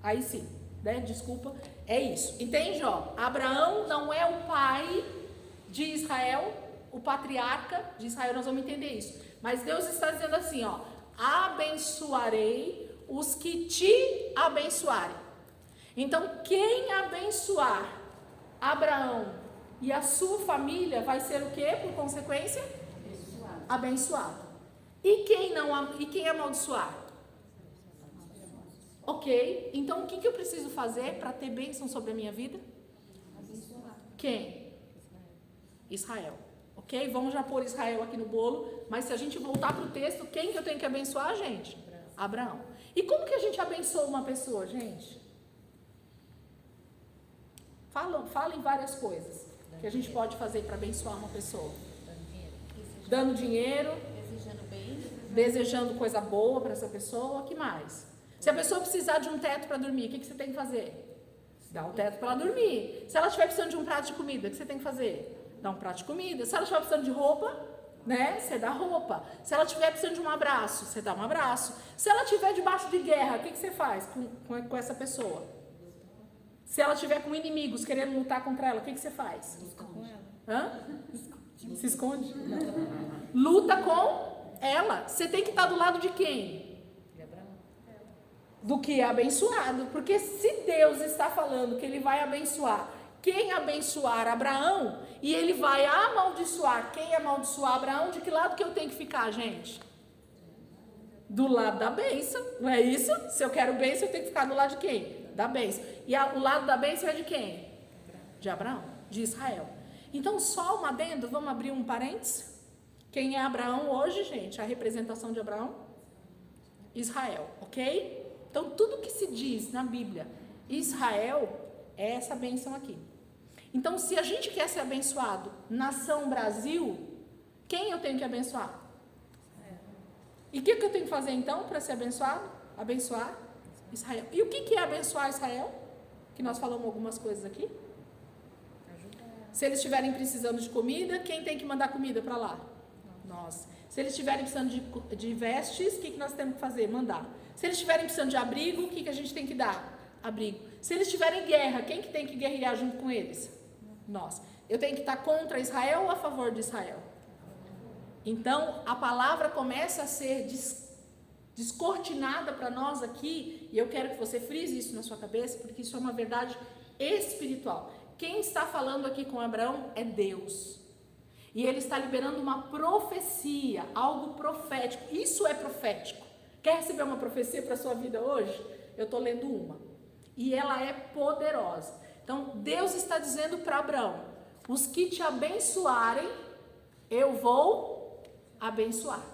Aí sim, né? Desculpa. É isso. Entende? Ó, Abraão não é o pai de Israel, o patriarca de Israel, nós vamos entender isso. Mas Deus está dizendo assim, ó, abençoarei os que te abençoarem. Então, quem abençoar Abraão e a sua família vai ser o quê, por consequência? Abençoado. E quem amaldiçoar? Ok, então o que eu preciso fazer para ter bênção sobre a minha vida? Abençoar. Quem? Israel. Ok? Vamos já pôr Israel aqui no bolo, mas se a gente voltar para o texto, quem que eu tenho que abençoar, gente? Abraão. E como que a gente abençoa uma pessoa, gente? Fala em várias coisas que a gente pode fazer para abençoar uma pessoa. Dando dinheiro, Desejando bem. desejando coisa boa para essa pessoa, o que mais? Se a pessoa precisar de um teto para dormir, o que você tem que fazer? Dá um teto para ela dormir. Se ela estiver precisando de um prato de comida, o que você tem que fazer? Dá um prato de comida. Se ela estiver precisando de roupa, né? Você dá roupa. Se ela estiver precisando de um abraço, você dá um abraço. Se ela estiver debaixo de guerra, o que você faz com essa pessoa? Se ela estiver com inimigos querendo lutar contra ela, o que você faz? Luta com ela. Hã? Se esconde? Não. Luta com ela. Você tem que estar do lado de quem? De Abraão. Do que é abençoado. Porque se Deus está falando que ele vai abençoar quem abençoar Abraão, e ele vai amaldiçoar quem amaldiçoar Abraão, de que lado que eu tenho que ficar, gente? Do lado da bênção, não é isso? Se eu quero bênção, eu tenho que ficar do lado de quem? Da bênção. E o lado da bênção é de quem? De Abraão, de Israel. Então, só um adendo, vamos abrir um parênteses? Quem é Abraão hoje, gente? A representação de Abraão? Israel, ok? Então, tudo que se diz na Bíblia, Israel, é essa bênção aqui. Então, se a gente quer ser abençoado, nação Brasil, quem eu tenho que abençoar? E o que eu tenho que fazer então para ser abençoado? Abençoar Israel. E o que é abençoar Israel? Que nós falamos algumas coisas aqui. Se eles estiverem precisando de comida, quem tem que mandar comida para lá? Nós. Se eles estiverem precisando de vestes, o que nós temos que fazer? Mandar. Se eles estiverem precisando de abrigo, o que a gente tem que dar? Abrigo. Se eles estiverem em guerra, quem que tem que guerrear junto com eles? Nós. Eu tenho que estar contra Israel ou a favor de Israel? Então, a palavra começa a ser descortinada para nós aqui, e eu quero que você frise isso na sua cabeça, porque isso é uma verdade espiritual. quem está falando aqui com Abraão é Deus. E ele está liberando uma profecia, algo profético. Isso é profético. Quer receber uma profecia para a sua vida hoje? Eu estou lendo uma. E ela é poderosa. Então, Deus está dizendo para Abraão: os que te abençoarem, eu vou abençoar.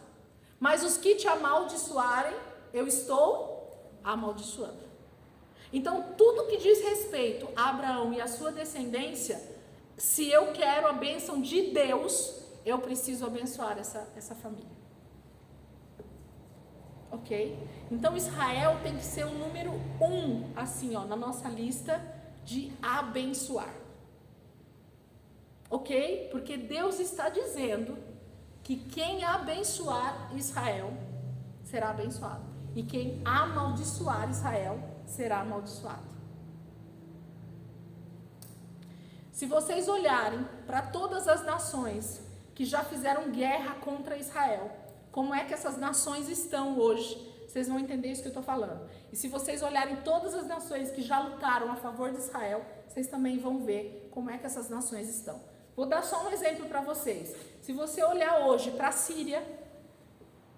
Mas os que te amaldiçoarem, eu estou amaldiçoando. Então, tudo que diz respeito a Abraão e a sua descendência, se eu quero a bênção de Deus, eu preciso abençoar essa família. Ok? Então, Israel tem que ser o número 1, assim, ó, na nossa lista de abençoar. Ok? Porque Deus está dizendo que quem abençoar Israel será abençoado. E quem amaldiçoar Israel será amaldiçoado. Se vocês olharem para todas as nações que já fizeram guerra contra Israel, como é que essas nações estão hoje, vocês vão entender isso que eu estou falando. E se vocês olharem todas as nações que já lutaram a favor de Israel, vocês também vão ver como é que essas nações estão. Vou dar só um exemplo para vocês. Se você olhar hoje para a Síria,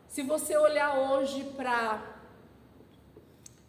se você olhar hoje para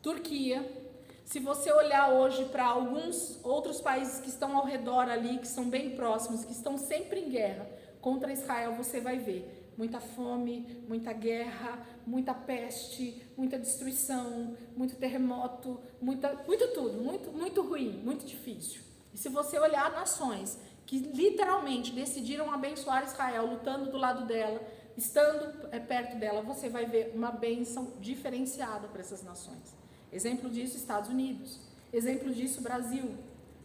Turquia, se você olhar hoje para alguns outros países que estão ao redor ali, que são bem próximos, que estão sempre em guerra contra Israel, você vai ver muita fome, muita guerra, muita peste, muita destruição, muito terremoto, muito tudo, muito ruim, muito difícil. E se você olhar nações que literalmente decidiram abençoar Israel, lutando do lado dela, estando perto dela, você vai ver uma bênção diferenciada para essas nações. Exemplo disso, Estados Unidos. Exemplo disso, Brasil.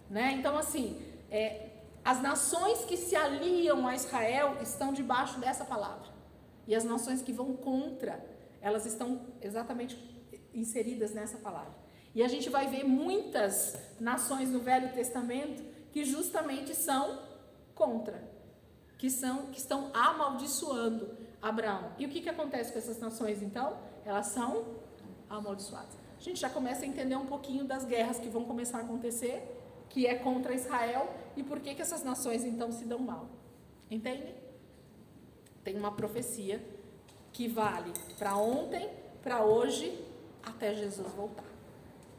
Né? Então, assim, as nações que se aliam a Israel estão debaixo dessa palavra. E as nações que vão contra, elas estão exatamente inseridas nessa palavra. E a gente vai ver muitas nações no Velho Testamento que justamente são contra, que estão amaldiçoando Abraão. E o que acontece com essas nações, então? Elas são amaldiçoadas. A gente já começa a entender um pouquinho das guerras que vão começar a acontecer, que é contra Israel, e por que essas nações então se dão mal. Entende? Tem uma profecia que vale para ontem, para hoje, até Jesus voltar.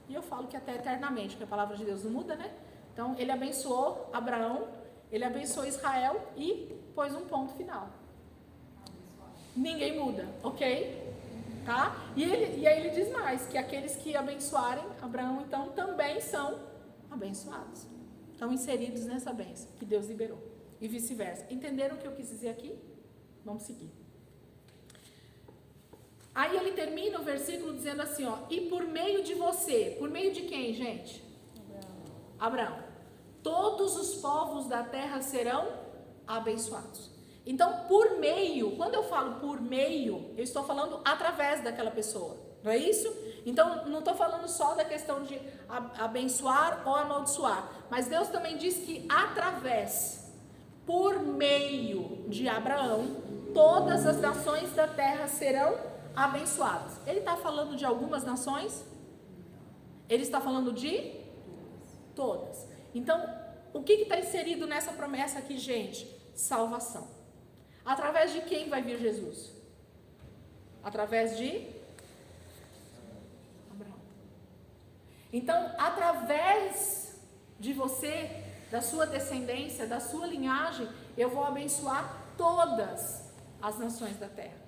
E eu falo que até eternamente, porque a palavra de Deus não muda, né? Então, ele abençoou Abraão, ele abençoou Israel e pôs um ponto final. Ninguém muda, ok? Tá? E aí ele diz mais, que aqueles que abençoarem Abraão, então, também são abençoados. Estão inseridos nessa bênção que Deus liberou. E vice-versa. Entenderam o que eu quis dizer aqui? Vamos seguir. Aí ele termina o versículo dizendo assim, ó, e por meio de você, por meio de quem, gente? Abraão. Todos os povos da terra serão abençoados. Então, por meio, quando eu falo por meio, eu estou falando através daquela pessoa, não é isso? Então, não estou falando só da questão de abençoar ou amaldiçoar, mas Deus também diz que através, por meio de Abraão, todas as nações da terra serão abençoadas. Ele está falando de algumas nações? Ele está falando de todas. Então, o que está inserido nessa promessa aqui, gente? Salvação. Através de quem vai vir Jesus? Através de Abraão. Então, através de você, da sua descendência, da sua linhagem, eu vou abençoar todas as nações da terra.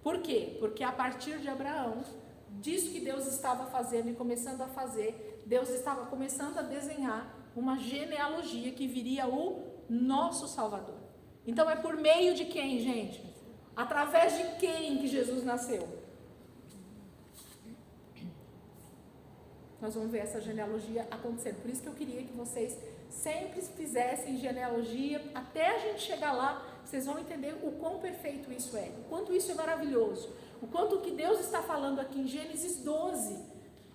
Por quê? Porque a partir de Abraão, disso que Deus estava fazendo e começando a fazer, Deus estava começando a desenhar uma genealogia que viria o nosso Salvador. Então é por meio de quem, gente? Através de quem que Jesus nasceu? Nós vamos ver essa genealogia acontecendo. Por isso que eu queria que vocês sempre fizessem genealogia, até a gente chegar lá, vocês vão entender o quão perfeito isso é, o quanto isso é maravilhoso, o quanto o que Deus está falando aqui em Gênesis 12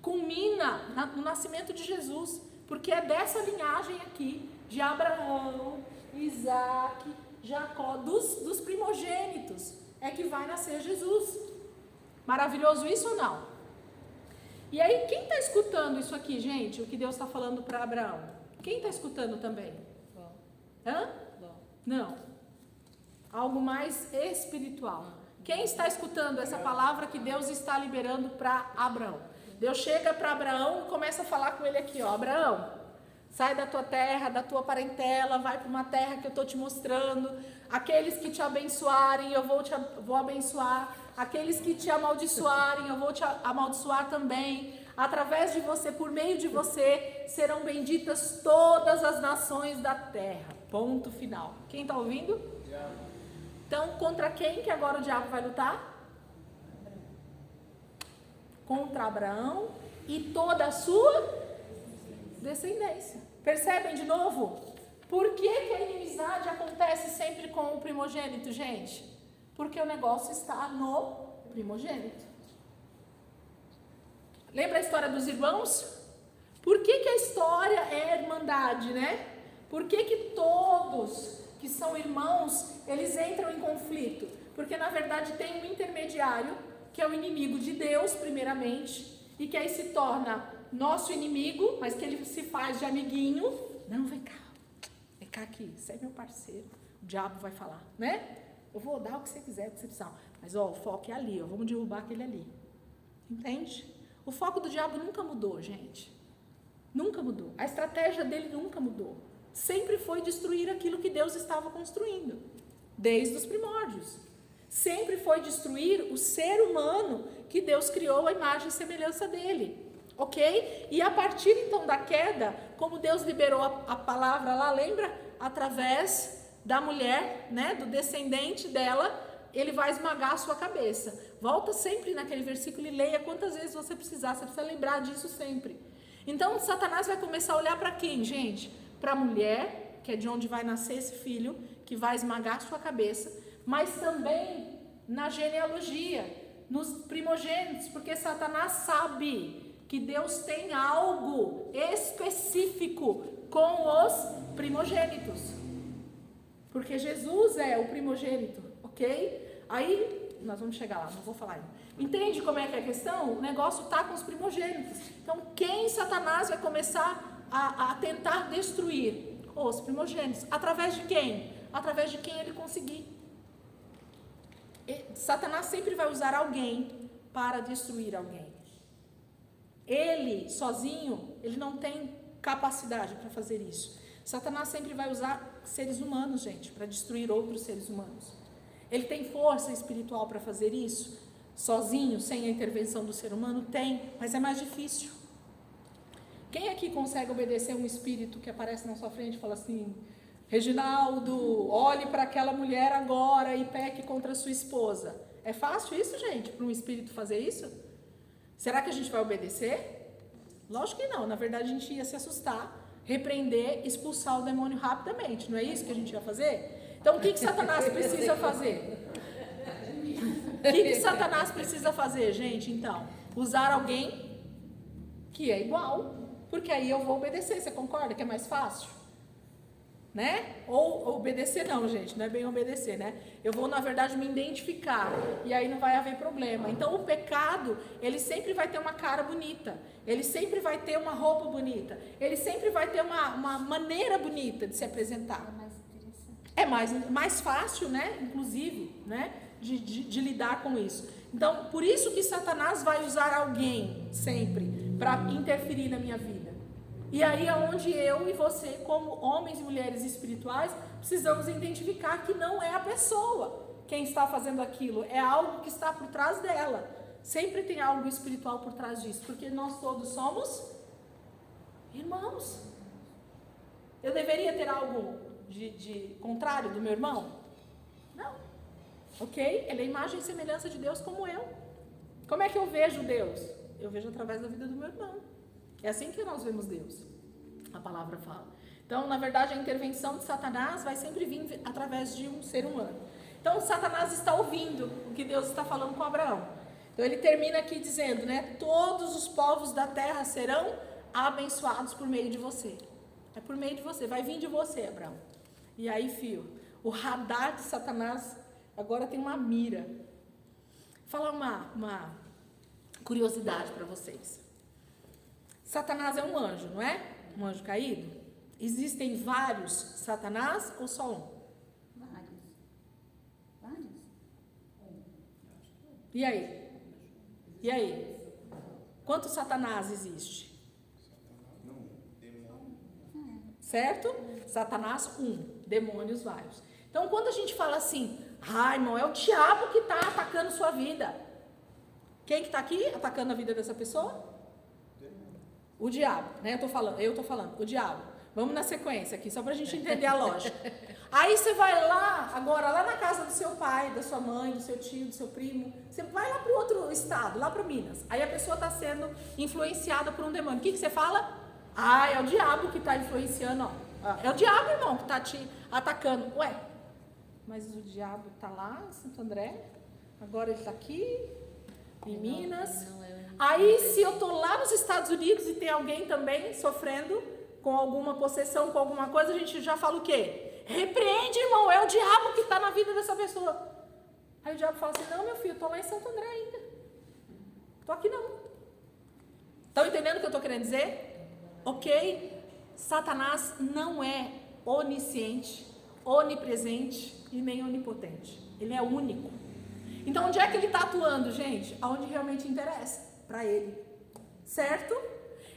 culmina no nascimento de Jesus, porque é dessa linhagem aqui, de Abraão, Isaac, Jacó, dos primogênitos, é que vai nascer Jesus. Maravilhoso isso ou não? E aí, quem está escutando isso aqui, gente, o que Deus está falando para Abraão? Quem está escutando também? Bom, Hã? bom. Não. Algo mais espiritual. Quem está escutando essa palavra que Deus está liberando para Abraão? Deus chega para Abraão e começa a falar com ele aqui, ó. Abraão, sai da tua terra, da tua parentela, vai para uma terra que eu estou te mostrando. Aqueles que te abençoarem, eu vou abençoar. Aqueles que te amaldiçoarem, eu vou te amaldiçoar também. Através de você, por meio de você, serão benditas todas as nações da terra. Ponto final. Quem está ouvindo? Então, contra quem que agora o diabo vai lutar? Contra Abraão e toda a sua descendência. Percebem de novo? Por que a inimizade acontece sempre com o primogênito, gente? Porque o negócio está no primogênito. Lembra a história dos irmãos? Por que a história é irmandade, né? Por que todos que são irmãos, eles entram em conflito? Porque na verdade tem um intermediário, que é o inimigo de Deus, primeiramente, e que aí se torna nosso inimigo, mas que ele se faz de amiguinho. Não, vem cá aqui, você é meu parceiro. O diabo vai falar, né? Eu vou dar o que você quiser, o que você precisar. Mas ó, o foco é ali, ó, vamos derrubar aquele ali. Entende? O foco do diabo nunca mudou, gente. Nunca mudou. A estratégia dele nunca mudou. Sempre foi destruir aquilo que Deus estava construindo, desde os primórdios. Sempre foi destruir o ser humano que Deus criou à imagem e semelhança dele. Ok? E a partir então da queda, como Deus liberou a palavra lá, lembra? Através da mulher, né? Do descendente dela, ele vai esmagar a sua cabeça. Volta sempre naquele versículo e leia quantas vezes você precisar. Você precisa lembrar disso sempre. Então, Satanás vai começar a olhar para quem, gente? Para a mulher, que é de onde vai nascer esse filho, que vai esmagar a sua cabeça, mas também na genealogia, nos primogênitos, porque Satanás sabe que Deus tem algo específico com os primogênitos. Porque Jesus é o primogênito, ok? Aí, nós vamos chegar lá, não vou falar ainda. Entende como é que é a questão? O negócio está com os primogênitos. Então, quem Satanás vai começar a tentar destruir? Os primogênitos. Através de quem? Através de quem ele conseguir. Satanás sempre vai usar alguém para destruir alguém. Ele, sozinho, ele não tem capacidade para fazer isso. Satanás sempre vai usar seres humanos, gente, para destruir outros seres humanos. Ele tem força espiritual para fazer isso? Sozinho, sem a intervenção do ser humano? Tem, mas é mais difícil. Quem aqui consegue obedecer um espírito que aparece na sua frente e fala assim: Reginaldo, olhe para aquela mulher agora e peque contra a sua esposa? É fácil isso, gente, para um espírito fazer isso? Será que a gente vai obedecer? Lógico que não. Na verdade, a gente ia se assustar, repreender, expulsar o demônio rapidamente. Não é isso que a gente ia fazer? Então, o que Satanás precisa fazer? O que Satanás precisa fazer, gente? Então, usar alguém que é igual, porque aí eu vou obedecer. Você concorda que é mais fácil? Né? Ou obedecer não, gente, não é bem obedecer, né? Eu vou, na verdade, me identificar, e aí não vai haver problema. Então, o pecado, ele sempre vai ter uma cara bonita, ele sempre vai ter uma roupa bonita, ele sempre vai ter uma maneira bonita de se apresentar. É mais fácil, né? Inclusive, né? De lidar com isso. Então, por isso que Satanás vai usar alguém sempre para interferir na minha vida. E aí é onde eu e você, como homens e mulheres espirituais, precisamos identificar que não é a pessoa quem está fazendo aquilo, é algo que está por trás dela. Sempre tem algo espiritual por trás disso, porque nós todos somos irmãos. Eu deveria ter algo de contrário do meu irmão? Não. Ok? Ele é a imagem e semelhança de Deus como eu. Como é que eu vejo Deus? Eu vejo através da vida do meu irmão. É assim que nós vemos Deus, a palavra fala. Então, na verdade, a intervenção de Satanás vai sempre vir através de um ser humano. Então, Satanás está ouvindo o que Deus está falando com Abraão. Então, ele termina aqui dizendo, né? Todos os povos da terra serão abençoados por meio de você. É por meio de você, vai vir de você, Abraão. E aí, filho, o radar de Satanás agora tem uma mira. Vou falar uma curiosidade para vocês. Satanás é um anjo, não é? Um anjo caído. Existem vários Satanás ou só um? Vários. Vários? E aí? E aí? Quantos Satanás existe? Certo? Satanás, um. Demônios, vários. Então, quando a gente fala assim, irmão, é o diabo que está atacando sua vida. Quem que está aqui atacando a vida dessa pessoa? O diabo, né? Eu tô falando, o diabo. Vamos na sequência aqui, só pra gente entender a lógica. Aí você vai lá, agora, lá na casa do seu pai, da sua mãe, do seu tio, do seu primo. Você vai lá para o outro estado, lá para Minas. Aí a pessoa está sendo influenciada por um demônio. O que você fala? É o diabo que está influenciando, ó. É o diabo, irmão, que está te atacando. Ué, mas o diabo está lá em Santo André, agora ele está aqui, em Minas. Aí, se eu estou lá nos Estados Unidos e tem alguém também sofrendo com alguma possessão, com alguma coisa, a gente já fala o quê? Repreende, irmão, é o diabo que está na vida dessa pessoa. Aí o diabo fala assim, não, meu filho, eu estou lá em Santo André ainda. Estou aqui não. Estão entendendo o que eu estou querendo dizer? Ok? Satanás não é onisciente, onipresente e nem onipotente. Ele é único. Então, onde é que ele está atuando, gente? Aonde realmente interessa para ele. Certo?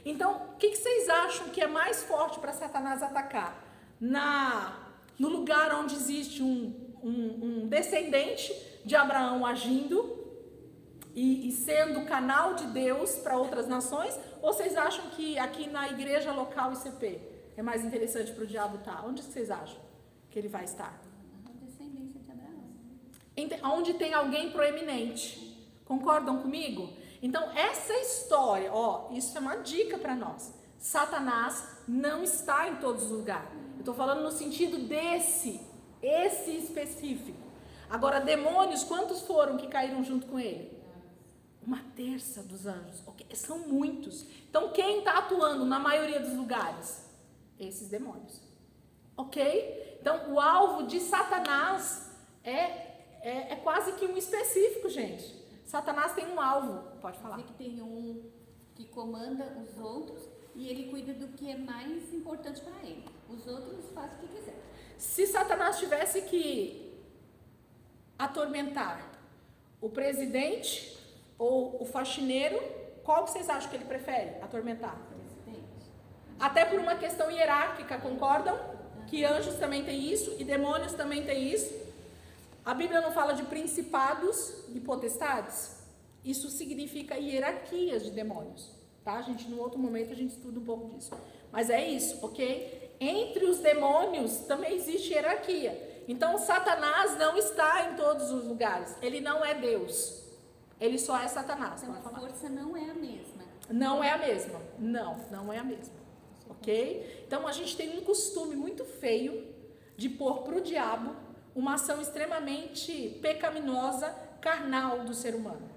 Então, o que vocês acham que é mais forte para Satanás atacar? No lugar onde existe um descendente de Abraão agindo e sendo canal de Deus para outras nações? Ou vocês acham que aqui na igreja local ICP é mais interessante para o diabo estar? Onde vocês acham que ele vai estar? A descendência de Abraão. Onde tem alguém proeminente. Concordam comigo? Então, essa história, isso é uma dica para nós. Satanás não está em todos os lugares. Eu estou falando no sentido esse específico. Agora, demônios, quantos foram que caíram junto com ele? 1/3 dos anjos. Okay? São muitos. Então, quem está atuando na maioria dos lugares? Esses demônios. Ok? Então, o alvo de Satanás é quase que um específico, gente. Satanás tem um alvo. Pode falar. Que tem um que comanda os outros e ele cuida do que é mais importante para ele. Os outros fazem o que quiser. Se Satanás tivesse que atormentar o presidente ou o faxineiro, qual vocês acham que ele prefere atormentar? Presidente. Até por uma questão hierárquica, concordam? Que anjos também têm isso e demônios também têm isso. A Bíblia não fala de principados e potestades? Isso significa hierarquias de demônios, tá? Gente, no outro momento a gente estuda um pouco disso. Mas é isso, ok? Entre os demônios também existe hierarquia. Então, Satanás não está em todos os lugares. Ele não é Deus. Ele só é Satanás. Então a força não é a mesma. Não é a mesma. Não é a mesma. Ok? Então, a gente tem um costume muito feio de pôr para o diabo uma ação extremamente pecaminosa, carnal do ser humano.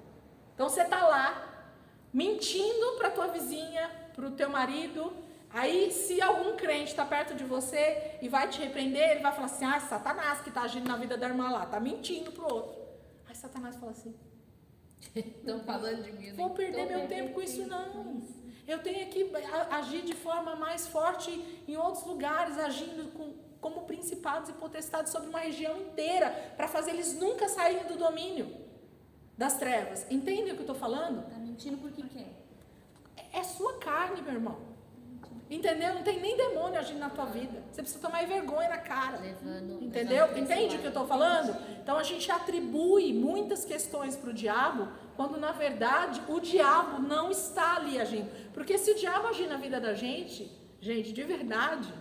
Então você está lá mentindo para tua vizinha, para o teu marido. Aí, se algum crente está perto de você e vai te repreender, ele vai falar assim: Satanás que está agindo na vida da irmã lá, está mentindo para o outro. Aí Satanás fala assim: Estão falando de mim. vou perder meu tempo com isso não. Eu tenho que agir de forma mais forte em outros lugares, agindo como principados e potestades sobre uma região inteira, para fazer eles nunca saírem do domínio das trevas. Entendem o que eu estou falando? Tá mentindo por que quer. É sua carne, meu irmão. Entendeu? Não tem nem demônio agindo na tua vida. Você precisa tomar vergonha na cara. Entendeu? Entende o que eu estou falando? Então a gente atribui muitas questões para o diabo, quando na verdade o diabo não está ali agindo. Porque se o diabo agir na vida da gente, de verdade,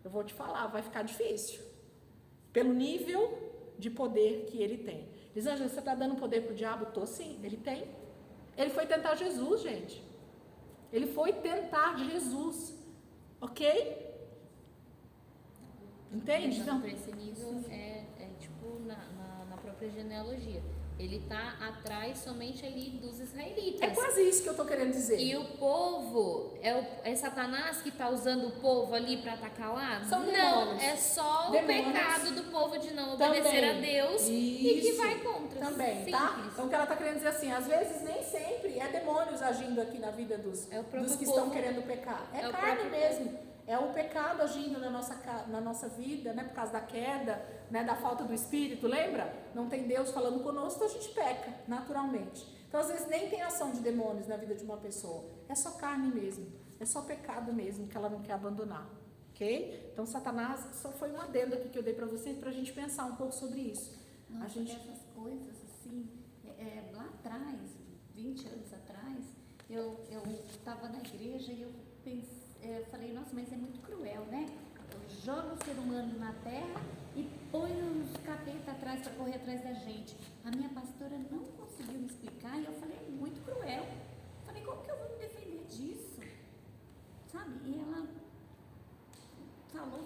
eu vou te falar, vai ficar difícil. Pelo nível de poder que ele tem. Elisângela, você está dando poder para o diabo? Tô sim, ele tem. Ele foi tentar Jesus, gente. Ele foi tentar Jesus. Ok? Entende? Então, para esse nível é tipo na própria genealogia. Ele está atrás somente ali dos israelitas. É quase isso que eu estou querendo dizer. E o povo, é Satanás que está usando o povo ali para atacar lá? São não, demônios. é só Demônios. o pecado do povo de não obedecer a Deus e que vai contra. Também, Simples. tá? Então o que ela está querendo dizer assim, às vezes nem sempre é demônios agindo aqui na vida dos É o próprio que povo. estão querendo pecar. É É o carne próprio mesmo. É o pecado agindo na nossa vida, né? Por causa da queda, né? Da falta do Espírito, lembra? Não tem Deus falando conosco, então a gente peca, naturalmente. Então, às vezes, nem tem ação de demônios na vida de uma pessoa. É só carne mesmo. É só pecado mesmo que ela não quer abandonar. Ok? Então, Satanás só foi um adendo aqui que eu dei para vocês, para a gente pensar um pouco sobre isso. Nossa, A gente... essas coisas, assim, lá atrás, 20 anos atrás, eu estava na igreja e eu falei, nossa, mas é muito cruel, né? Joga o ser humano na terra e põe os capeta atrás para correr atrás da gente. A minha pastora não conseguiu me explicar e eu falei, é muito cruel. Falei, como que eu vou me defender disso? Sabe? E ela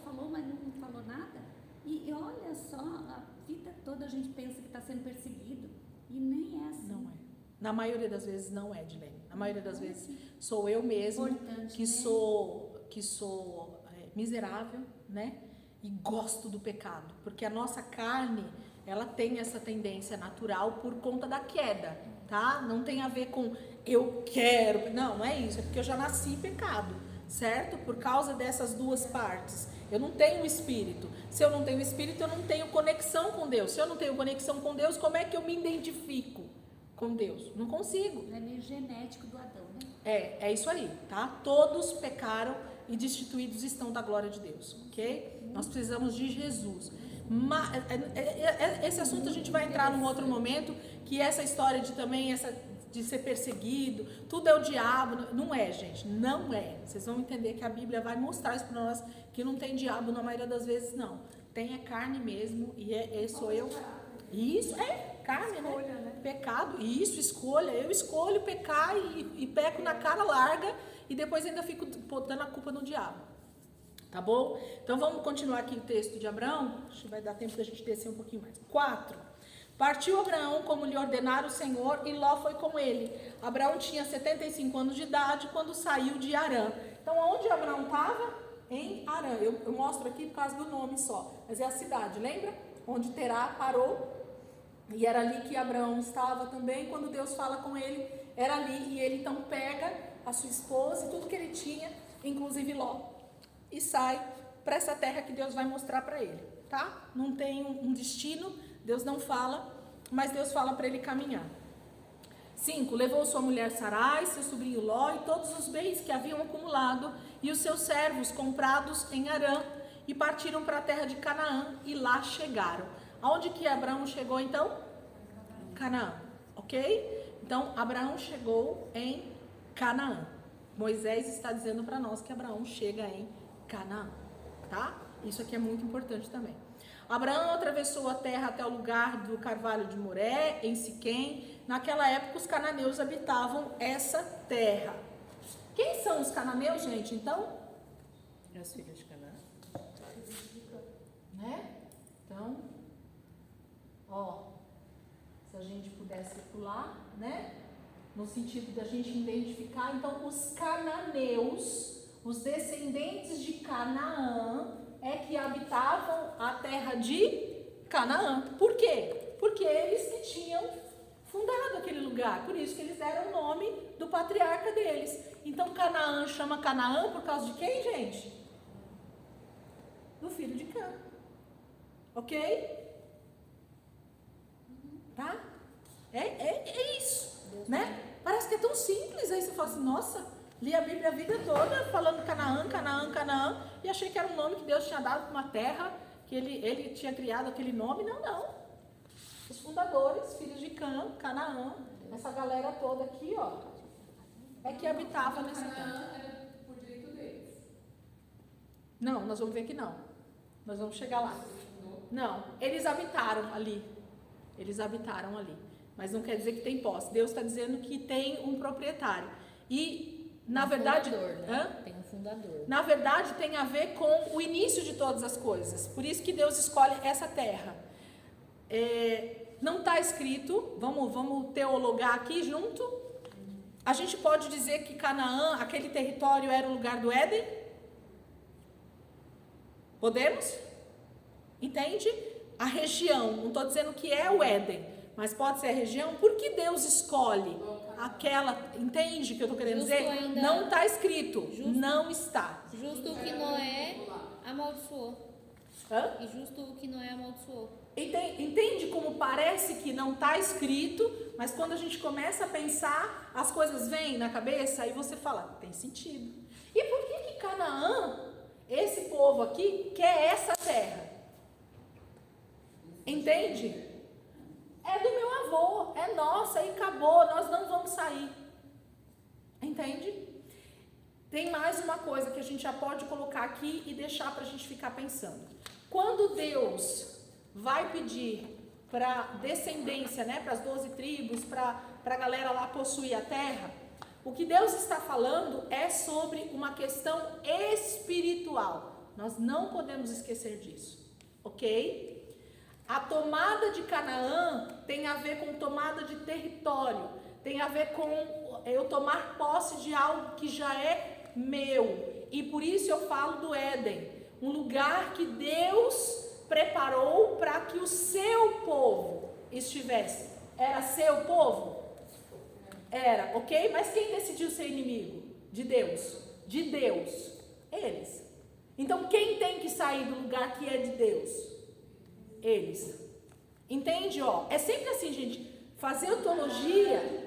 falou, mas não falou nada. E olha só, a vida toda a gente pensa que está sendo perseguido. E nem é assim. Não é. Na maioria das vezes não é, Dilene. Na maioria das vezes sou eu mesmo que sou miserável, né? E gosto do pecado. Porque a nossa carne, ela tem essa tendência natural por conta da queda, tá? Não tem a ver com eu quero. Não é isso. É porque eu já nasci em pecado, certo? Por causa dessas duas partes. Eu não tenho espírito. Se eu não tenho espírito, eu não tenho conexão com Deus. Se eu não tenho conexão com Deus, como é que eu me identifico com Deus? Não consigo. É meio genético do Adão, né? É isso aí, tá? Todos pecaram e destituídos estão da glória de Deus, ok? Nós precisamos de Jesus. Esse assunto a gente vai entrar num outro momento, que essa história de ser perseguido, tudo é o diabo. Não é, gente, não é. Vocês vão entender que a Bíblia vai mostrar isso para nós, que não tem diabo na maioria das vezes, não. Tem a carne mesmo, e sou eu. Isso, carne, né? Pecado, isso, escolha. Eu escolho pecar e peco na cara larga e depois ainda fico botando a culpa no diabo. Tá bom? Então vamos continuar aqui o texto de Abraão. Acho que vai dar tempo da gente descer um pouquinho mais. 4. Partiu Abraão como lhe ordenara o Senhor e Ló foi com ele. Abraão tinha 75 anos de idade quando saiu de Harã. Então onde Abraão estava? Em Harã. Eu mostro aqui por causa do nome só. Mas é a cidade, lembra? Onde Terá parou. E era ali que Abraão estava também, quando Deus fala com ele, era ali. E ele então pega a sua esposa e tudo que ele tinha, inclusive Ló, e sai para essa terra que Deus vai mostrar para ele, tá? Não tem um destino, Deus não fala, mas Deus fala para ele caminhar. 5. Levou sua mulher Sarai, seu sobrinho Ló e todos os bens que haviam acumulado e os seus servos comprados em Harã e partiram para a terra de Canaã e lá chegaram. Aonde que Abraão chegou então? Canaã, ok? Então Abraão chegou em Canaã. Moisés está dizendo para nós que Abraão chega em Canaã, tá? Isso aqui é muito importante também. Abraão atravessou a terra até o lugar do carvalho de Moré, em Siquém. Naquela época os cananeus habitavam essa terra. Quem são os cananeus, gente? Então? As filhas de Canaã. Né? Então, se a gente puder circular, né? No sentido da gente identificar, então, os cananeus, os descendentes de Canaã, é que habitavam a terra de Canaã. Por quê? Porque eles que tinham fundado aquele lugar, por isso que eles deram o nome do patriarca deles. Então, Canaã chama Canaã por causa de quem, gente? Do filho de Cã. Ok? Tá? É isso, né? Parece que é tão simples. Aí você fala assim, nossa, li a Bíblia a vida toda falando Canaã, Canaã, Canaã, e achei que era um nome que Deus tinha dado para uma terra, que ele tinha criado aquele nome. Não. Os fundadores, filhos de Cã, Canaã, essa galera toda aqui, é que habitava nessa terra. Canaã era por direito deles. Não, nós vamos ver que não. Nós vamos chegar lá. Não, eles habitaram ali. Mas não quer dizer que tem posse. Deus está dizendo que tem um proprietário. E, na verdade... Fundador, né? Tem um fundador. Na verdade, tem a ver com o início de todas as coisas. Por isso que Deus escolhe essa terra. Não está escrito, vamos teologar aqui junto. A gente pode dizer que Canaã, aquele território, era o lugar do Éden? Podemos? Entende? A região, não estou dizendo que é o Éden, mas pode ser a região. Por que Deus escolhe aquela, entende o que eu estou querendo Justo dizer? ainda- Não está escrito, Justo. não está. Justo o que Noé amaldiçoou. Hã? E justo o que Noé amaldiçoou. Entende como parece que não está escrito, mas quando a gente começa a pensar, as coisas vêm na cabeça e você fala, tem sentido. E por que Canaã, esse povo aqui, quer essa terra? Entende? É do meu avô, é nossa e acabou, nós não vamos sair. Entende? Tem mais uma coisa que a gente já pode colocar aqui e deixar para a gente ficar pensando. Quando Deus vai pedir para descendência, né, para as 12 tribos, para a galera lá possuir a terra, o que Deus está falando é sobre uma questão espiritual. Nós não podemos esquecer disso, ok? A tomada de Canaã tem a ver com tomada de território, tem a ver com eu tomar posse de algo que já é meu. E por isso eu falo do Éden, um lugar que Deus preparou para que o seu povo estivesse. Era seu povo? Era, ok? Mas quem decidiu ser inimigo de Deus? De Deus. Eles. Então quem tem que sair do lugar que é de Deus? Eles. Entende? Ó, é sempre assim, gente. Fazer teologia.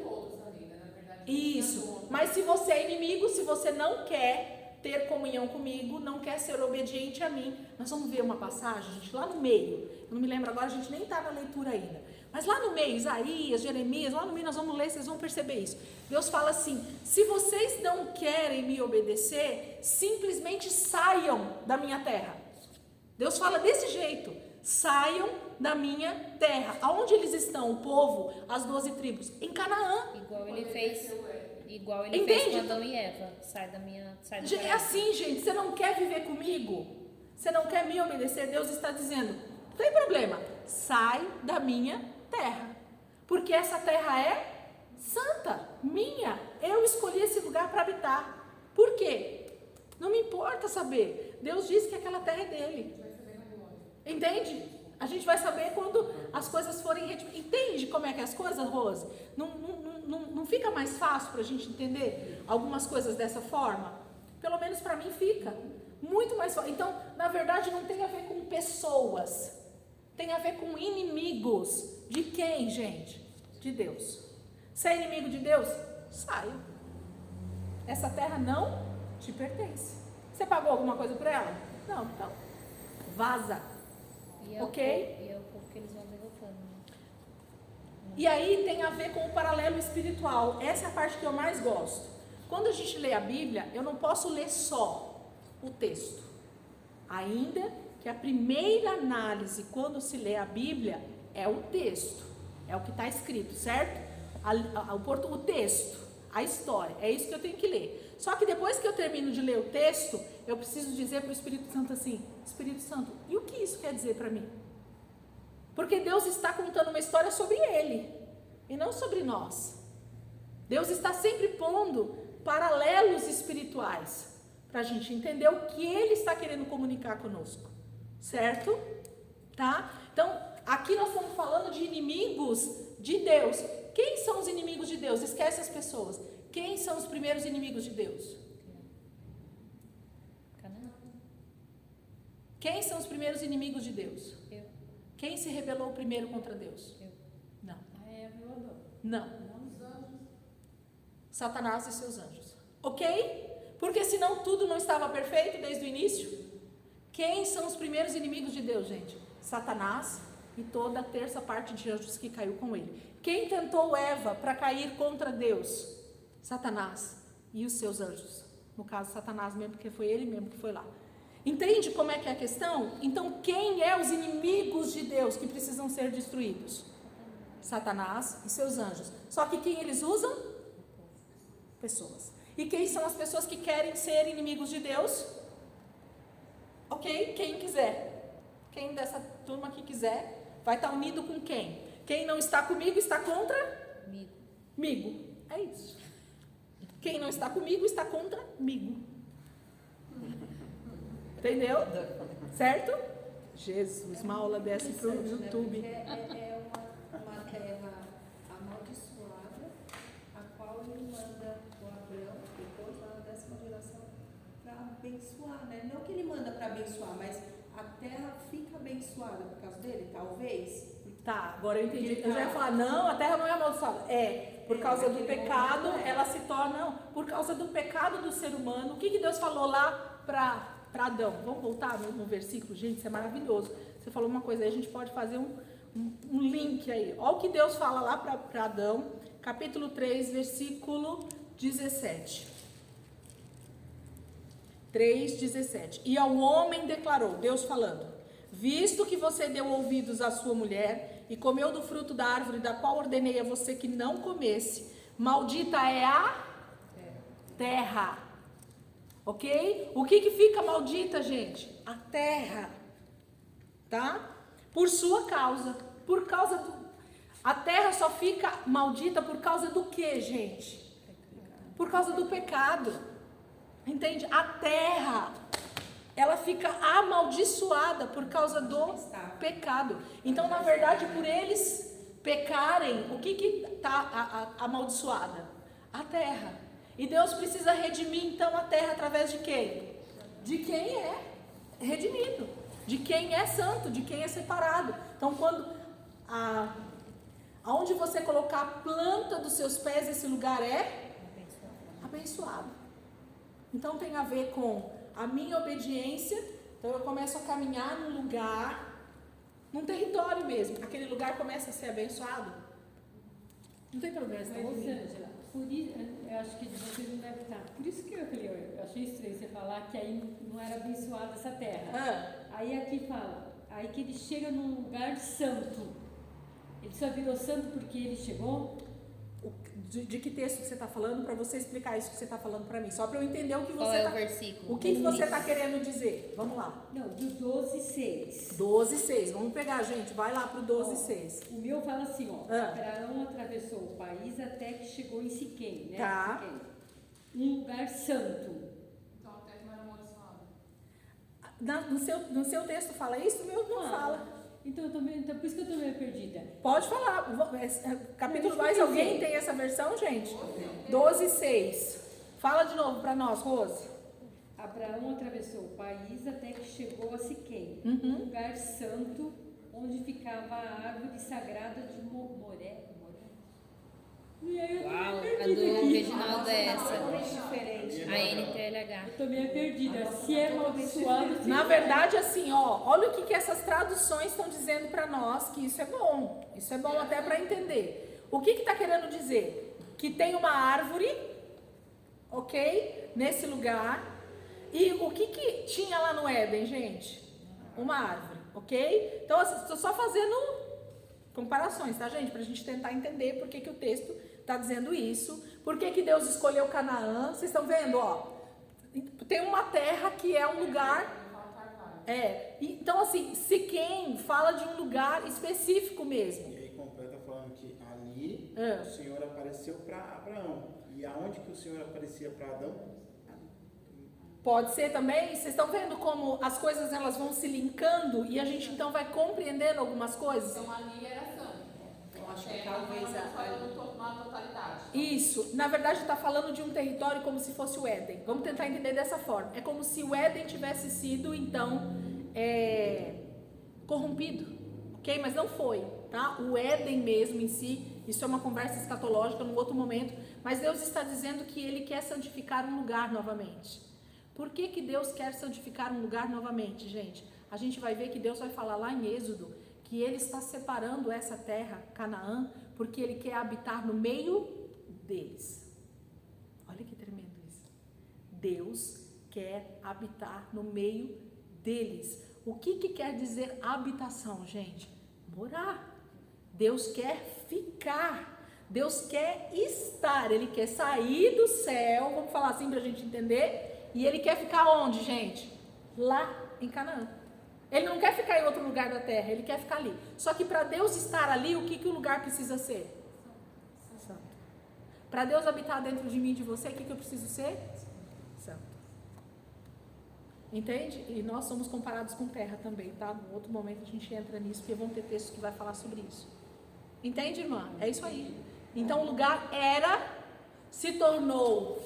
Isso. Mas se você é inimigo, se você não quer ter comunhão comigo, não quer ser obediente a mim, nós vamos ver uma passagem, gente, lá no meio. Eu não me lembro agora, a gente nem está na leitura ainda. Mas lá no meio, Isaías, Jeremias, lá no meio nós vamos ler, vocês vão perceber isso. Deus fala assim: se vocês não querem me obedecer, simplesmente saiam da minha terra. Deus fala desse jeito: saiam da minha terra. Aonde eles estão, o povo, as 12 tribos? Em Canaã. Igual ele fez. Igual ele Entende? fez com Adão e Eva. Sai do É paraíso. assim, gente, você não quer viver comigo? Você não quer me obedecer? Deus está dizendo, não tem problema, sai da minha terra. Porque essa terra é santa, minha. Eu escolhi esse lugar para habitar. Por quê? Não me importa saber. Deus disse que aquela terra é dele. Entende? A gente vai saber quando as coisas forem... Entende como é que é as coisas, Rose? Não fica mais fácil para a gente entender algumas coisas dessa forma? Pelo menos para mim fica. Muito mais fácil. Então, na verdade, não tem a ver com pessoas. Tem a ver com inimigos. De quem, gente? De Deus. Se é inimigo de Deus, saia. Essa terra não te pertence. Você pagou alguma coisa por ela? Não, então vaza. E é Ok? E é o povo que eles vão derrotando. Né? E aí tem a ver com o paralelo espiritual. Essa é a parte que eu mais gosto. Quando a gente lê a Bíblia, eu não posso ler só o texto. Ainda que a primeira análise, quando se lê a Bíblia, é o texto. É o que está escrito, certo? O texto, a história. É isso que eu tenho que ler. Só que depois que eu termino de ler o texto, eu preciso dizer para o Espírito Santo assim: Espírito Santo, e o que isso quer dizer para mim? Porque Deus está contando uma história sobre Ele e não sobre nós. Deus está sempre pondo paralelos espirituais para a gente entender o que Ele está querendo comunicar conosco, certo? Tá? Então, aqui nós estamos falando de inimigos de Deus. Quem são os inimigos de Deus? Esquece as pessoas. Quem são os primeiros inimigos de Deus? Canaã. Quem são os primeiros inimigos de Deus? Eu. Quem se rebelou primeiro contra Deus? Eu. Não. A Eva e o Adão. Não. Não os anjos. Satanás e seus anjos. Ok? Porque senão tudo não estava perfeito desde o início. Quem são os primeiros inimigos de Deus, gente? Satanás e toda a terça parte de anjos que caiu com ele. Quem tentou Eva para cair contra Deus? Satanás e os seus anjos. No caso, Satanás mesmo, porque foi ele mesmo que foi lá. Entende como é que é a questão? Então, quem é os inimigos de Deus que precisam ser destruídos? Satanás e seus anjos. Só que quem eles usam? Pessoas. E quem são as pessoas que querem ser inimigos de Deus? Ok? Quem quiser. Quem dessa turma que quiser vai estar unido com quem? Quem não está comigo está contra? Migo. É isso. Quem não está comigo está contra-migo. Entendeu? Certo? Jesus, uma aula dessa para o YouTube. É uma terra amaldiçoada, a qual abençoar, né? Não que ele manda para abençoar, mas a terra fica abençoada por causa dele, talvez. Tá, agora eu entendi. Eu já ia falar, não, a terra não é amaldiçoada. Por causa do pecado, ela se torna, não, por causa do pecado do ser humano. O que Deus falou lá para Adão? Vamos voltar no versículo, gente, isso é maravilhoso. Você falou uma coisa aí, a gente pode fazer um link aí. Olha o que Deus fala lá para Adão, capítulo 3, versículo 17. 3:17. E ao homem declarou, Deus falando: visto que você deu ouvidos à sua mulher e comeu do fruto da árvore da qual ordenei a você que não comesse, maldita é a terra. Ok? O que fica maldita, gente? A terra. Tá? Por sua causa. Por causa do... A terra só fica maldita por causa do que, gente? Por causa do pecado. Entende? A terra, ela fica amaldiçoada por causa do pecado. Então, na verdade, por eles pecarem, o que está amaldiçoada? A terra. E Deus precisa redimir, então, a terra através de quem? De quem é redimido. De quem é santo, de quem é separado. Então, quando aonde você colocar a planta dos seus pés, esse lugar é abençoado. Então tem a ver com a minha obediência. Então eu começo a caminhar num lugar, num território mesmo. Aquele lugar começa a ser abençoado. Não tem problema. Mas, Rosângela, por isso, eu acho que vocês não devem estar. Por isso que eu falei, eu achei estranho você falar que aí não era abençoada essa terra. Aí aqui fala, aí que ele chega num lugar santo. Ele só virou santo porque ele chegou? De que texto que você está falando, para você explicar isso que você está falando para mim? Só para eu entender o que Qual você é o versículo? O que você está querendo dizer? Vamos lá. Não, do 12:6. 12:6. Vamos pegar, gente. Vai lá para o 12:6. O meu fala assim, ó. Abraão atravessou o país até que chegou em Siquém, né? Tá. Siquém. Um lugar santo. Então a terra não era amaldiçoada. No seu texto fala isso? O meu não fala. Então, por isso que eu estou meio perdida. Pode falar. Capítulo mais, alguém tem essa versão, gente? 12:6. Fala de novo para nós, Rose. Abraão atravessou o país até que chegou a Siquém, Uhum. um lugar santo onde ficava a árvore sagrada de Moré. E aí eu tô Uau, meio a perdida do aqui. Reginaldo é essa. Diferente. A NTLH. Eu tô meio perdida. Se é amaldiçoado, se Na não é. verdade, assim, olha o que essas traduções estão dizendo para nós, que isso é bom. Isso é bom até para entender. O que está querendo dizer? Que tem uma árvore, ok? Nesse lugar. E o que tinha lá no Éden, gente? Uma árvore, ok? Então, estou só fazendo comparações, tá, gente? Para a gente tentar entender por que o texto está dizendo isso. Por que Deus escolheu Canaã? Vocês estão vendo, ó? Tem uma terra que é um lugar... Então, assim, Siquém fala de um lugar específico mesmo. E aí completa falando que ali o Senhor apareceu para Abraão. E aonde que o Senhor aparecia para Adão? Pode ser também. Vocês estão vendo como as coisas elas vão se linkando e a gente então vai compreendendo algumas coisas? Então ali era santo. Eu acho que talvez uma totalidade. Isso, na verdade está falando de um território como se fosse o Éden. Vamos tentar entender dessa forma. É como se o Éden tivesse sido então corrompido, ok? Mas não foi, tá? O Éden mesmo em si, isso é uma conversa escatológica num outro momento, mas Deus está dizendo que Ele quer santificar um lugar novamente. Por que Deus quer santificar um lugar novamente, gente? A gente vai ver que Deus vai falar lá em Êxodo que Ele está separando essa terra, Canaã, porque Ele quer habitar no meio deles. Olha que tremendo isso. Deus quer habitar no meio deles. O que quer dizer habitação, gente? Morar. Deus quer ficar. Deus quer estar. Ele quer sair do céu, vamos falar assim para a gente entender. E Ele quer ficar onde, gente? Lá em Canaã. Ele não quer ficar em outro lugar da terra, Ele quer ficar ali. Só que para Deus estar ali, o que o lugar precisa ser? Santo. Para Deus habitar dentro de mim e de você, o que eu preciso ser? Santo. Entende? E nós somos comparados com terra também, tá? No outro momento a gente entra nisso, porque vão ter textos que vai falar sobre isso. Entende, irmã? É isso aí. Então o lugar se tornou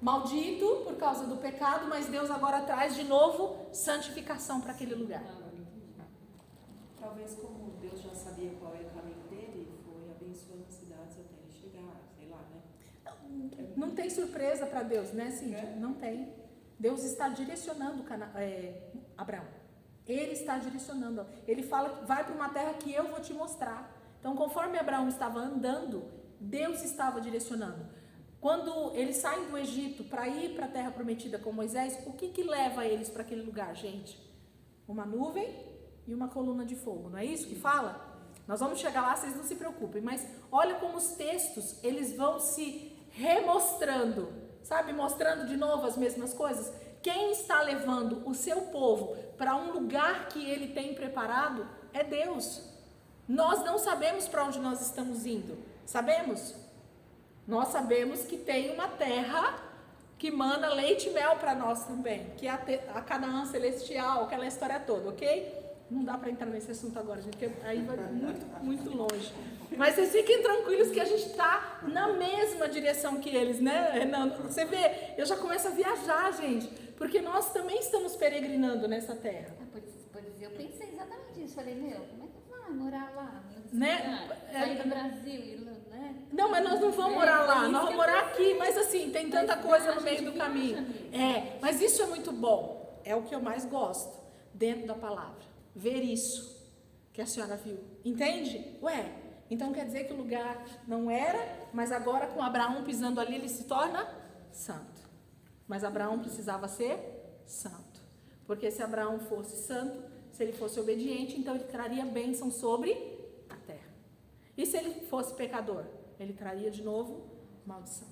maldito por causa do pecado, mas Deus agora traz de novo santificação para aquele lugar. Talvez como Deus já sabia qual era o caminho dele, foi abençoando as cidades até ele chegar, sei lá, né? Não tem surpresa para Deus, né, Cíntia? Não tem. Deus está direcionando Abraão. Ele está direcionando. Ele fala, vai para uma terra que eu vou te mostrar. Então, conforme Abraão estava andando, Deus estava direcionando. Quando eles saem do Egito para ir para a terra prometida com Moisés, o que leva eles para aquele lugar, gente? Uma nuvem e uma coluna de fogo, não é isso que fala? Nós vamos chegar lá, vocês não se preocupem, mas olha como os textos, eles vão se remostrando, sabe? Mostrando de novo as mesmas coisas. Quem está levando o seu povo para um lugar que ele tem preparado é Deus. Nós não sabemos para onde nós estamos indo, sabemos? Nós sabemos que tem uma terra que mana leite e mel para nós também, que é a Canaã celestial, aquela história toda, ok? Não dá para entrar nesse assunto agora, gente, porque aí vai muito longe. Mas vocês fiquem tranquilos que a gente está na mesma direção que eles, né, Renan? Você vê, eu já começo a viajar, gente, porque nós também estamos peregrinando nessa terra. Eu pensei exatamente isso. Falei, como é que vai morar lá? Né? Sair do Brasil e né? Não, mas nós não vamos morar lá, nós vamos morar aqui, mas assim, tem tanta coisa no meio do caminho. Mas isso é muito bom, é o que eu mais gosto, dentro da palavra, ver isso que a senhora viu, entende? Então quer dizer que o lugar não era, mas agora com Abraão pisando ali, ele se torna santo. Mas Abraão precisava ser santo, porque se Abraão fosse santo, se ele fosse obediente, então ele traria bênção sobre a terra. E se ele fosse pecador, ele traria de novo maldição.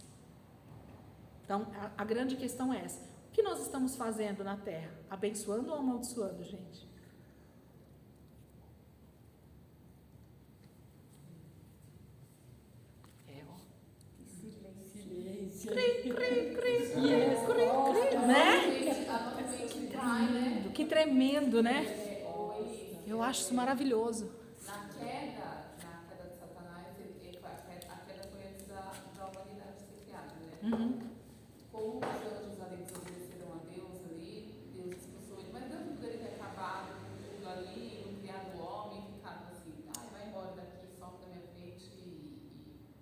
Então, a grande questão é essa. O que nós estamos fazendo na terra? Abençoando ou amaldiçoando, gente? Né? Que tremendo, né? Eu acho isso maravilhoso. Na queda de Satanás, a queda foi antes da humanidade ser criada, né? Como os anjos ali desobedeceram a Deus ali, Deus expulsou ele, mas Deus não poderia ter acabado com tudo ali, não criado o homem, ficado assim, vai embora daqui, sobe da minha frente e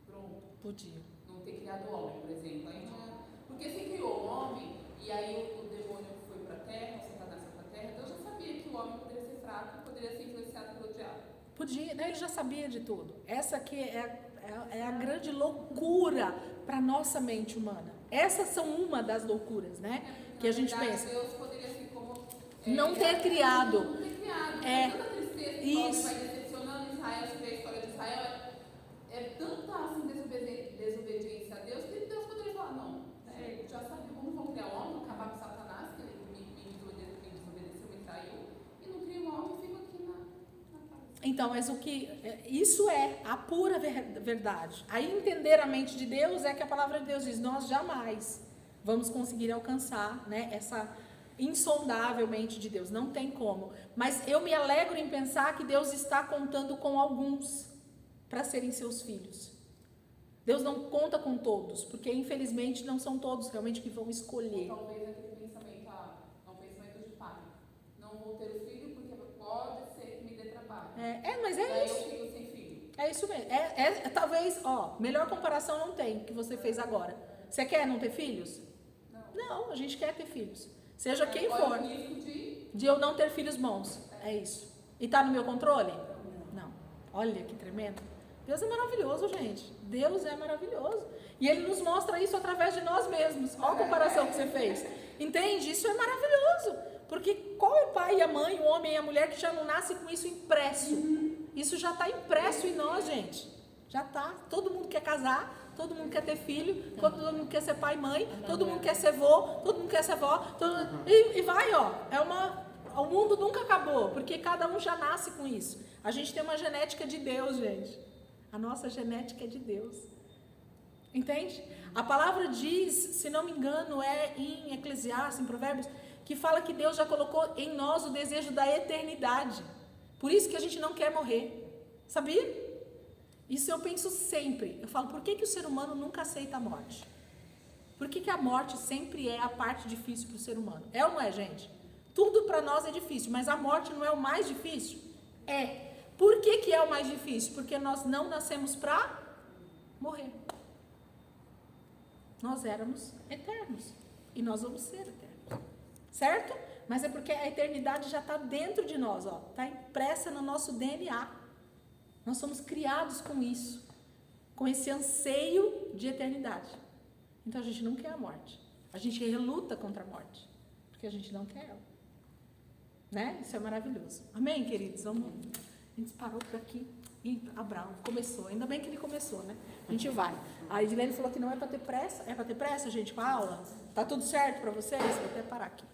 pronto. Podia. Não ter criado o homem, por exemplo. Porque se criou o homem, e aí o demônio foi para a terra, o Satanás foi para a terra, Deus já sabia que o homem poderia ser fraco e poderia ser influenciado pelo diabo. Podia, né? Ele já sabia de tudo. Essa aqui é a grande loucura para a nossa mente humana. Essas são uma das loucuras, né? Que a gente pensa. Deus poderia ser como... Não ter criado. Não ter criado. Tanta tristeza que o vai decepcionando Israel, você vê a história de Israel, é tanta assim, desobediência a Deus, que Deus poderia falar, não, já sabia como vão criar o homem, acabar com Satanás, que ele me desobedeceu, me traiu, e não cria o homem e fica aqui na casa. Então, mas isso é a pura verdade. Aí entender a mente de Deus é que a palavra de Deus diz, nós jamais vamos conseguir alcançar, né, essa insondável mente de Deus, não tem como. Mas eu me alegro em pensar que Deus está contando com alguns para serem seus filhos. Deus não conta com todos, porque infelizmente não são todos realmente que vão escolher. Ou talvez aquele pensamento, um pensamento de pai. Não vou ter o filho porque pode ser que me dê trabalho. Mas é daí isso. eu fico sem filho. É isso mesmo. Talvez, melhor comparação não tem que você fez agora. Você quer não ter filhos? Não, a gente quer ter filhos. Seja quem for. O risco de eu não ter filhos bons. É isso. E tá no meu controle? Não. Olha que tremendo. Deus é maravilhoso, gente. Deus é maravilhoso. E Ele nos mostra isso através de nós mesmos. Olha a comparação que você fez. Entende? Isso é maravilhoso. Porque qual é o pai e a mãe, o homem e a mulher que já não nasce com isso impresso? Isso já está impresso em nós, gente. Já está. Todo mundo quer casar, todo mundo quer ter filho, todo mundo quer ser pai e mãe, todo mundo quer ser vô, todo mundo quer ser vó. E vai, o mundo nunca acabou, porque cada um já nasce com isso. A gente tem uma genética de Deus, gente. A nossa genética é de Deus. Entende? A palavra diz, se não me engano, em Eclesiastes, em Provérbios, que fala que Deus já colocou em nós o desejo da eternidade. Por isso que a gente não quer morrer. Sabia? Isso eu penso sempre. Eu falo, por que o ser humano nunca aceita a morte? Por que a morte sempre é a parte difícil para o ser humano? É ou não é, gente? Tudo para nós é difícil, mas a morte não é o mais difícil? É. Por que é o mais difícil? Porque nós não nascemos para morrer. Nós éramos eternos. E nós vamos ser eternos. Certo? Mas é porque a eternidade já está dentro de nós, ó. Está impressa no nosso DNA. Nós somos criados com isso. Com esse anseio de eternidade. Então a gente não quer a morte. A gente reluta contra a morte. Porque a gente não quer ela. Né? Isso é maravilhoso. Amém, queridos? Vamos. A gente parou por aqui. E Abraão começou. Ainda bem que ele começou, né? A gente vai. A Edilene falou que não é para ter pressa. É para ter pressa, gente, com a aula? Tá tudo certo para vocês? Vou até parar aqui.